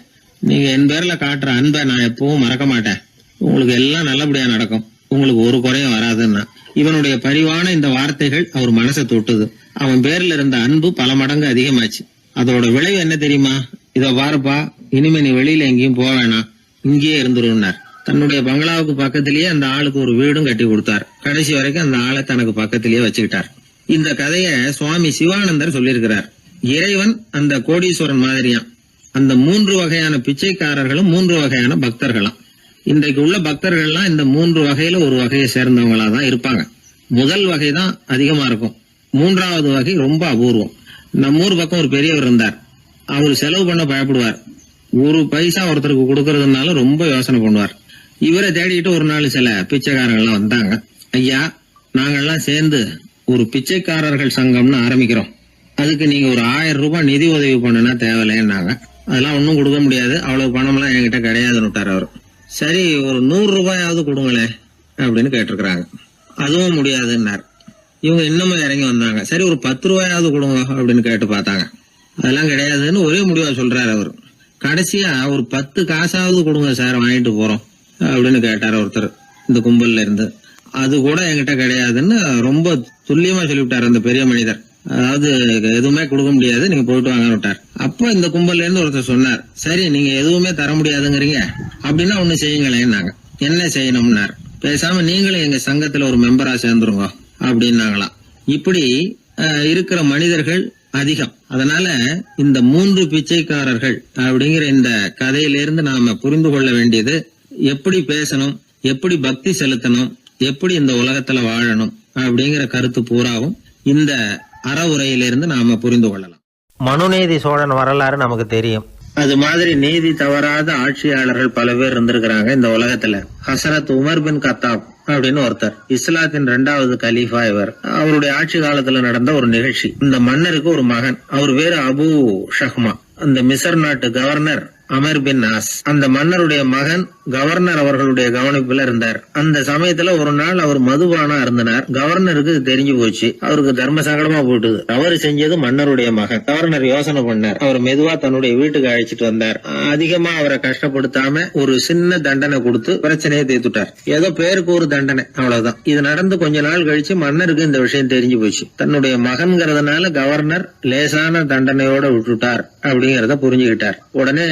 நீங்க என் பேர்ல காட்டுற அன்பை நான் எப்பவும் மறக்க மாட்டேன், உங்களுக்கு எல்லாம் நல்லபடியா நடக்கும், உங்களுக்கு ஒரு குறையும் வராதுன்னா. இவனுடைய பரிவான இந்த வார்த்தைகள் அவர் மனசை தொட்டுது. அவன் பேர்ல இருந்த அன்பு பல மடங்கு அதிகமாச்சு. அதோட விளைவு என்ன தெரியுமா? இத பாருப்பா, இனிமே நீ வெளியில எங்கேயும் போக வேணாம், இங்கேயே இருந்துருன்னார். தன்னுடைய பங்களாவுக்கு பக்கத்திலேயே அந்த ஆளுக்கு ஒரு வீடும் கட்டி கொடுத்தார். கடைசி வரைக்கும் அந்த ஆளை தனக்கு பக்கத்திலேயே வச்சுக்கிட்டார். இந்த கதைய சுவாமி சிவானந்தர் சொல்லியிருக்கிறார். இறைவன் அந்த கோடீஸ்வரன் மாதிரியாம். அந்த 3 வகையான பிச்சைக்காரர்களும் 3 வகையான பக்தர்களாம். இன்றைக்கு உள்ள பக்தர்கள்லாம் இந்த 3 வகையில ஒரு வகையை சேர்ந்தவங்களா தான் இருப்பாங்க. முதல் வகை தான் அதிகமா இருக்கும். 3வது வகை ரொம்ப அபூர்வம். நம்ம ஊர் பக்கம் ஒரு பெரியவர் இருந்தார். அவர் செலவு பண்ண பயப்படுவார். ஒரு பைசா ஒருத்தருக்கு கொடுக்கறதுனால ரொம்ப யோசனை பண்ணுவார். இவரை தேடிட்டு ஒரு நாள் சில பிச்சைக்காரங்கள்லாம் வந்தாங்க. ஐயா, நாங்கெல்லாம் சேர்ந்து ஒரு பிச்சைக்காரர்கள் சங்கம்னு ஆரம்பிக்கிறோம். அதுக்கு நீங்க ஒரு 1000 ரூபாய் நிதி உதவி பண்ணுனா தேவையில்லைன்னாங்க. அதெல்லாம் ஒன்னும் கொடுக்க முடியாது, அவ்வளவு பணம்லாம் என்கிட்ட கிடையாதுன்னு விட்டார் அவர். சரி, ஒரு 100 ரூபாயாவது கொடுங்களேன் அப்படின்னு கேட்டிருக்கிறாங்க. அதுவும் முடியாதுன்னார். இவங்க இன்னமும் இறங்கி வந்தாங்க. சரி, ஒரு 10 ரூபாயாவது கொடுங்க அப்படின்னு கேட்டு பார்த்தாங்க. அதெல்லாம் கிடையாதுன்னு ஒரே முடிவா சொல்றாரு அவர். கடைசியா ஒரு 10 காசாவது கொடுங்க சார், வாங்கிட்டு போறோம் அப்படின்னு கேட்டார் ஒருத்தர் இந்த கும்பல்ல இருந்து. அது கூட என்கிட்ட கிடையாதுன்னு ரொம்ப துல்லியமா சொல்லிவிட்டார் அந்த பெரிய மனிதர். அதாவது எதுவுமே கொடுக்க முடியாது, நீங்க போயிட்டு வாங்க விட்டார். அப்ப இந்த கும்பல்ல இருந்து ஒருத்தர் சொன்னார், சரி நீங்க எதுவுமே தர முடியாதுங்கிறீங்க, அப்படின்னா ஒண்ணு செய்யுங்களேன்னாங்க. என்ன செய்யணும்னார். பேசாம நீங்களும் எங்க சங்கத்துல ஒரு மெம்பரா சேர்ந்துருங்க அப்படின்னாங்களாம். இப்படி இருக்கிற மனிதர்கள் அதிகம். அதனால இந்த 3 பிச்சைக்காரர்கள் அப்படிங்கிற இந்த கதையிலிருந்து நாம புரிந்து கொள்ள வேண்டியது, எப்படி பேசணும், எப்படி பக்தி செலுத்தணும், எப்படி இந்த உலகத்துல வாழணும் அப்படிங்கிற கருத்து பூராவும் இந்த அறவுரையிலிருந்து நாம புரிந்து கொள்ளலாம். மனுநீதி சோழன் வரலாறு நமக்கு தெரியும். அது மாதிரி நீதி தவறாத ஆட்சியாளர்கள் பல பேர் இருந்திருக்கிறாங்க இந்த உலகத்துல. ஹசரத் உமர் பின் கத்தாப் அப்படின்னு ஒருத்தர், இஸ்லாத்தின் 2வது கலீஃபா இவர். அவருடைய ஆட்சி காலத்துல நடந்த ஒரு நிகழ்ச்சி. இந்த மன்னருக்கு ஒரு மகன், அவர் பேரு அபு ஷஹ்மா. அந்த மிசர் நாட்டு கவர்னர் அமர் பின் ஆஸ், அந்த மன்னருடைய மகன் கவர்னர் அவர்களுடைய கவனிப்புல இருந்தார். அந்த சமயத்துல ஒரு நாள் அவர் மதுபானா இருந்தனார். கவர்னருக்கு தெரிஞ்சு போச்சு. அவருக்கு தர்ம சங்கடமா போட்டுது. அவர் செஞ்சது மன்னருடைய மகன். கவர்னர் யோசனை பண்ணார். அவர் மெதுவா தன்னுடைய வீட்டுக்கு அழைச்சிட்டு வந்தார். அதிகமா அவரை கஷ்டப்படுத்தாம ஒரு சின்ன தண்டனை கொடுத்து பிரச்சனையை தீர்த்துட்டார். ஏதோ பேருக்கு ஒரு தண்டனை, அவ்வளவுதான். இது நடந்து கொஞ்ச நாள் கழிச்சு மன்னருக்கு இந்த விஷயம் தெரிஞ்சு போச்சு. தன்னுடைய மகன்கிறதுனால கவர்னர் லேசான தண்டனையோட விட்டுட்டார் அப்படிங்கறத புரிஞ்சுக்கிட்டார். உடனே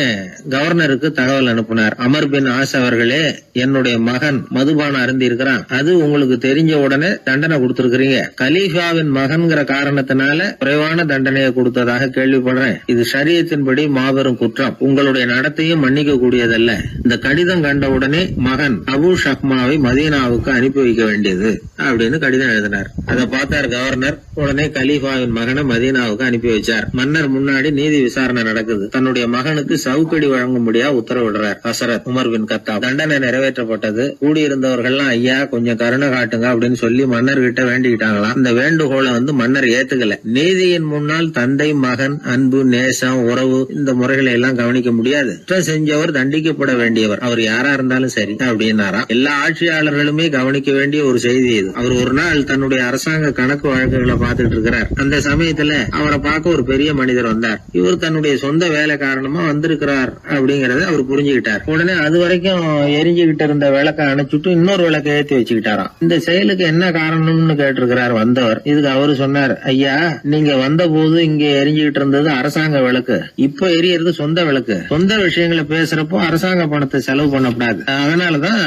கவர்னருக்கு தகவல் அனுப்பினார். அமர் பின் ஆஸ் அவர்களே, என்னுடைய மகன் மதுபானம் அருந்தி இருக்கிறான், அது உங்களுக்கு தெரிஞ்ச உடனே தண்டனை கொடுத்திருக்கிறீங்க. கலீஃபாவின் மகன்கிற காரணத்தினால குறைவான தண்டனையை கொடுத்ததாக கேள்விப்படுறேன். இது ஷரியத்தின்படி மாபெரும் குற்றம். உங்களுடைய நடத்தையும் மன்னிக்க கூடியதல்ல. இந்த கடிதம் கண்ட உடனே மகன் அபு ஷஹ்மாவை மதீனாவுக்கு அனுப்பி வைக்க வேண்டியது அப்படின்னு கடிதம் எழுதினார். அதை பார்த்தார் கவர்னர். உடனே கலீஃபாவின் மகனை மதீனாவுக்கு அனுப்பி வச்சார். மன்னர் முன்னாடி நீதி விசாரணை நடக்குது. தன்னுடைய மகனுக்கு சவுக்கடி வழங்கும்படியா உத்தரவிடுறார் ஹசரத் உமர் பின் கத்தாப். தண்டனை நிறைவேற்றப்பட்டது. கூடியிருந்தவர்கள்லாம் ஐயா கொஞ்சம் கருணை காட்டுங்க அப்படின்னு சொல்லி மன்னர்கிட்ட வேண்டிக்கிட்டாங்களாம். அந்த வேண்டுகோளை மன்னர் ஏத்துக்கல. நீதியின் முன்னால் தந்தை மகன் அன்பு நேசம் உறவு இந்த முறைகளை எல்லாம் கவனிக்க முடியாது. குற்றம் செஞ்சவர் தண்டிக்கப்பட வேண்டியவர், அவர் யாரா இருந்தாலும் சரி அப்படின்னாராம். எல்லா ஆட்சியாளர்களுமே கவனிக்க வேண்டிய ஒரு செய்தி இது. அவர் ஒரு நாள் தன்னுடைய அரசாங்க கணக்கு வழக்குகளை பார்த்துட்டு இருக்கிறார். அந்த சமயத்துல அவரை பார்க்க ஒரு பெரிய மனிதர் வந்தார். இவர் தன்னுடைய சொந்த வேலை காரணமா வந்திருக்கிறார் அப்படிங்கறத அவர் புரிஞ்சுக்கிட்டார். உடனே அது வரைக்கும் எரிஞ்சுகிட்டு இருந்த விளக்க அணைச்சுட்டு இன்னொரு விளக்க ஏற்றி வச்சுக்கிட்டாராம். இந்த செயலுக்கு என்ன காரணம்னு கேட்டிருக்கிறார் வந்தவர். இதுக்கு அவரு சொன்னார், ஐயா நீங்க வந்த போது இங்க எரிஞ்சுகிட்டு இருந்தது அரசாங்க விளக்கு, இப்ப எரியறது சொந்த விளக்கு. சொந்த விஷயங்களை பேசுறப்போ அரசாங்க பணத்தை செலவு பண்ணக்கூடாது, அதனாலதான்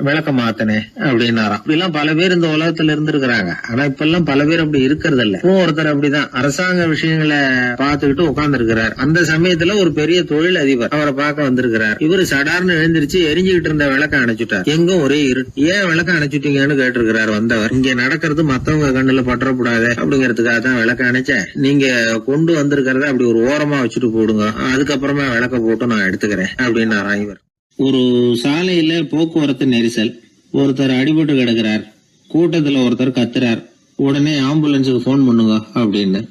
விளக்க மாத்தனே அப்படின்னாராம். இப்படிலாம் பல பேர் இந்த உலகத்துல இருந்திருக்கிறாங்க. ஆனா இப்ப எல்லாம் பல பேர் அப்படி இருக்கிறது இல்ல. ஒருத்தர் அப்படிதான் அரசாங்க விஷயங்களை பார்த்துக்கிட்டு உட்கார்ந்து இருக்கிறார். அந்த சமயத்துல ஒரு பெரிய தொழில் அதிபர் அவரை பார்க்க வந்திருக்கிறார். இவரு சடார்னு எழுந்திருச்சு எரிஞ்சுகிட்டு இருந்த விளக்க அணைச்சுட்டார். எங்கும் ஒரே இருட்டு. ஏன் விளக்க அணைச்சுட்டீங்கன்னு கேட்டிருக்கிறார் வந்தவர். இங்க நடக்கிறது மத்தவங்க கண்ணுல பற்றக்கூடாது அப்படிங்கறதுக்காக தான் விளக்க அணைச்சேன். நீங்க கொண்டு வந்திருக்கிறத அப்படி ஒரு ஓரமா வச்சுட்டு போடுங்க, அதுக்கப்புறமா விளக்க போட்டு நான் எடுத்துக்கிறேன் அப்படின்னாராம் இவர். ஒரு சாலையில போக்குவரத்து நெரிசல். ஒருத்தர் அடிபட்டு கிடக்கிறார். கூட்டத்துல ஒருத்தர் கத்துறார். உடனே ஆம்புலன்ஸுக்கு போன் பண்ணுங்க அப்படின்னு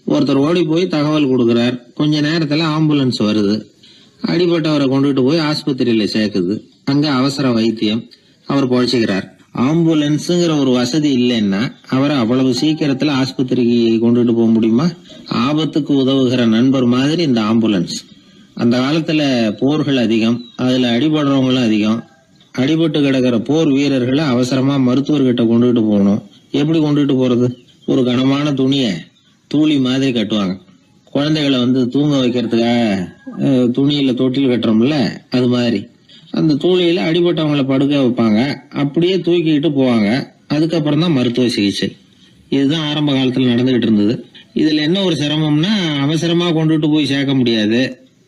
ஒருத்தர் ஓடி போய் தகவல் கொடுக்கிறார். கொஞ்ச நேரத்துல ஆம்புலன்ஸ் வருது. அடிபட்டவரை கொண்டுட்டு போய் ஆஸ்பத்திரியில சேர்க்குது. அங்க அவசர வைத்தியம். அவர் பொழைச்சுக்கிறார். ஆம்புலன்ஸுங்கிற ஒரு வசதி இல்லைன்னா அவரை அவ்வளவு சீக்கிரத்துல ஆஸ்பத்திரிக்கு கொண்டுட்டு போக முடியுமா? ஆபத்துக்கு உதவுகிற நண்பர் மாதிரி இந்த ஆம்புலன்ஸ். அந்த காலத்துல போர்கள் அதிகம், அதுல அடிபடுறவங்களும் அதிகம். அடிபட்டு கிடக்கிற போர் வீரர்களை அவசரமா மருத்துவர்கிட்ட கொண்டுட்டு போகணும். எப்படி கொண்டுட்டு போறது? ஒரு கனமான துணிய தூளி மாதிரி கட்டுவாங்க. குழந்தைகளை தூங்க வைக்கிறதுக்காக துணியில தொட்டில் கட்டுறோம்ல, அது மாதிரி அந்த தூளியில அடிபட்டவங்களை படுக்க வைப்பாங்க. அப்படியே தூக்கிட்டு போவாங்க. அதுக்கப்புறம் தான் மருத்துவ சிகிச்சை. இதுதான் ஆரம்ப காலத்துல நடந்துகிட்டு இருந்தது. இதுல என்ன ஒரு சிரமம்னா அவசரமா கொண்டுட்டு போய் சேர்க்க முடியாது.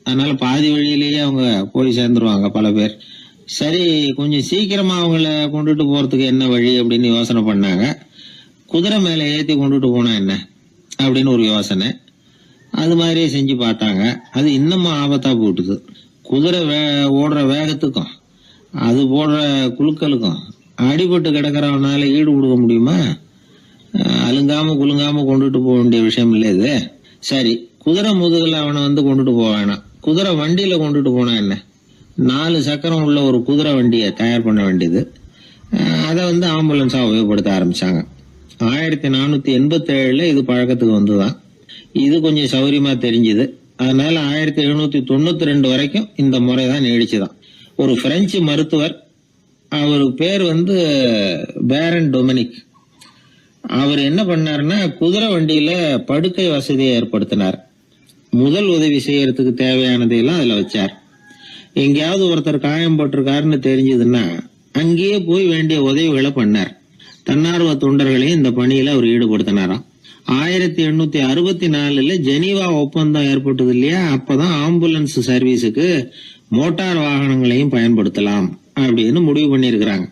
அதனால பாதி வழியிலேயே அவங்க போய் சேர்ந்துருவாங்க பல பேர். சரி, கொஞ்சம் சீக்கிரமா அவங்கள கொண்டுட்டு போறதுக்கு என்ன வழி அப்படின்னு யோசனை பண்ணாங்க. குதிரை மேல ஏத்தி கொண்டுட்டு போனா என்ன அப்படின்னு ஒரு யோசனை. அது மாதிரியே செஞ்சு பார்த்தாங்க. அது இன்னமும் ஆபத்தா போட்டுது. குதிரை ஓடுற வேகத்துக்கும் அது போடுற குலுக்கலுக்கும் அடிபட்டு கிடக்கிறவனால ஈடு கொடுக்க முடியுமா? அலுங்காம குலுங்காம கொண்டுட்டு போக வேண்டிய விஷயம் இல்லை இது. சரி, குதிரை முதுகுல அவனை கொண்டுட்டு போக வேணாம், குதிரை வண்டியில கொண்டுட்டு போனா என்ன? 4 சக்கரம் உள்ள ஒரு குதிரை வண்டியை தயார் பண்ண வேண்டியது. அதை ஆம்புலன்ஸா உபயோகப்படுத்த ஆரம்பிச்சாங்க. 1487 இது பழக்கத்துக்கு வந்துதான். இது கொஞ்சம் சௌரியமா தெரிஞ்சுது. அதனால 1792 வரைக்கும் இந்த முறைதான் நீடிச்சுதான். ஒரு பிரெஞ்சு மருத்துவர், அவரு பேர் பேரன் டொமினிக். அவர் என்ன பண்ணாருன்னா குதிரை வண்டியில படுக்கை வசதியை ஏற்படுத்தினார். முதல் உதவி செய்யறதுக்கு தேவையானதையெல்லாம் அதுல வச்சார். எங்கேயாவது ஒருத்தர் காயம் போட்டிருக்காருன்னு தெரிஞ்சதுன்னா அங்கேயே போய் வேண்டிய உதவிகளை பண்ணார். தன்னார்வ தொண்டர்களையும் இந்த பணியில அவர் ஈடுபடுத்தினாராம். 1864 ஜெனீவா ஒப்பந்தம் ஏற்பட்டது இல்லையா? அப்பதான் ஆம்புலன்ஸ் சர்வீஸுக்கு மோட்டார் வாகனங்களையும் பயன்படுத்தலாம் அப்படின்னு முடிவு பண்ணிருக்கிறாங்க.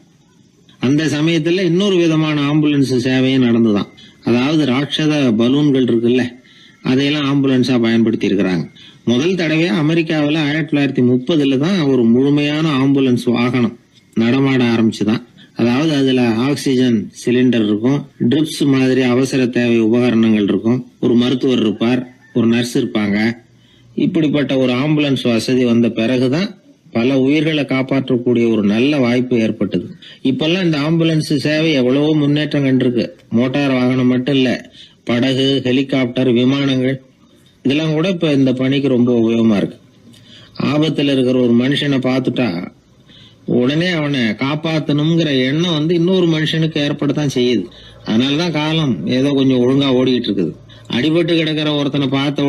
அந்த சமயத்துல இன்னொரு விதமான ஆம்புலன்ஸ் சேவையும் நடந்துதான். அதாவது ராட்சத பலூன்கள் இருக்குல்ல, அதையெல்லாம் ஆம்புலன்ஸா பயன்படுத்தி இருக்கிறாங்க. முதல் தடவையா அமெரிக்காவில் 1930 தான் ஒரு முழுமையான ஆம்புலன்ஸ் வாகனம் நடமாட ஆரம்பிச்சுதான். அதாவது அதுல ஆக்சிஜன் சிலிண்டர் இருக்கும், ட்ரிப்ஸ் மாதிரி அவசர தேவை உபகரணங்கள் இருக்கும், ஒரு மருத்துவர் இருப்பார், ஒரு நர்ஸ் இருப்பாங்க. இப்படிப்பட்ட ஒரு ஆம்புலன்ஸ் வசதி வந்த பிறகுதான் பல உயிர்களை காப்பாற்றக்கூடிய ஒரு நல்ல வாய்ப்பு ஏற்பட்டது. இப்பெல்லாம் இந்த ஆம்புலன்ஸ் சேவை எவ்வளவோ முன்னேற்றம் கண்டிருக்கு. மோட்டார் வாகனம் மட்டும் இல்ல, படகு, ஹெலிகாப்டர், விமானங்கள் இதெல்லாம் கூட இப்ப இந்த பணிக்கு ரொம்ப உபயோகமா இருக்கு. ஆபத்துல இருக்கிற ஒரு மனுஷனை பார்த்துட்டா உடனே அவனை காப்பாத்தணுங்கிற எண்ணம் இன்னொரு மனுஷனுக்கு ஏற்படத்தான் செய்யுது. அதனாலதான் காலம் ஏதோ கொஞ்சம் ஒழுங்கா ஓடிக்கிட்டு இருக்குது. அடிபட்டு கிடக்கிற ஒருத்தனை பார்த்த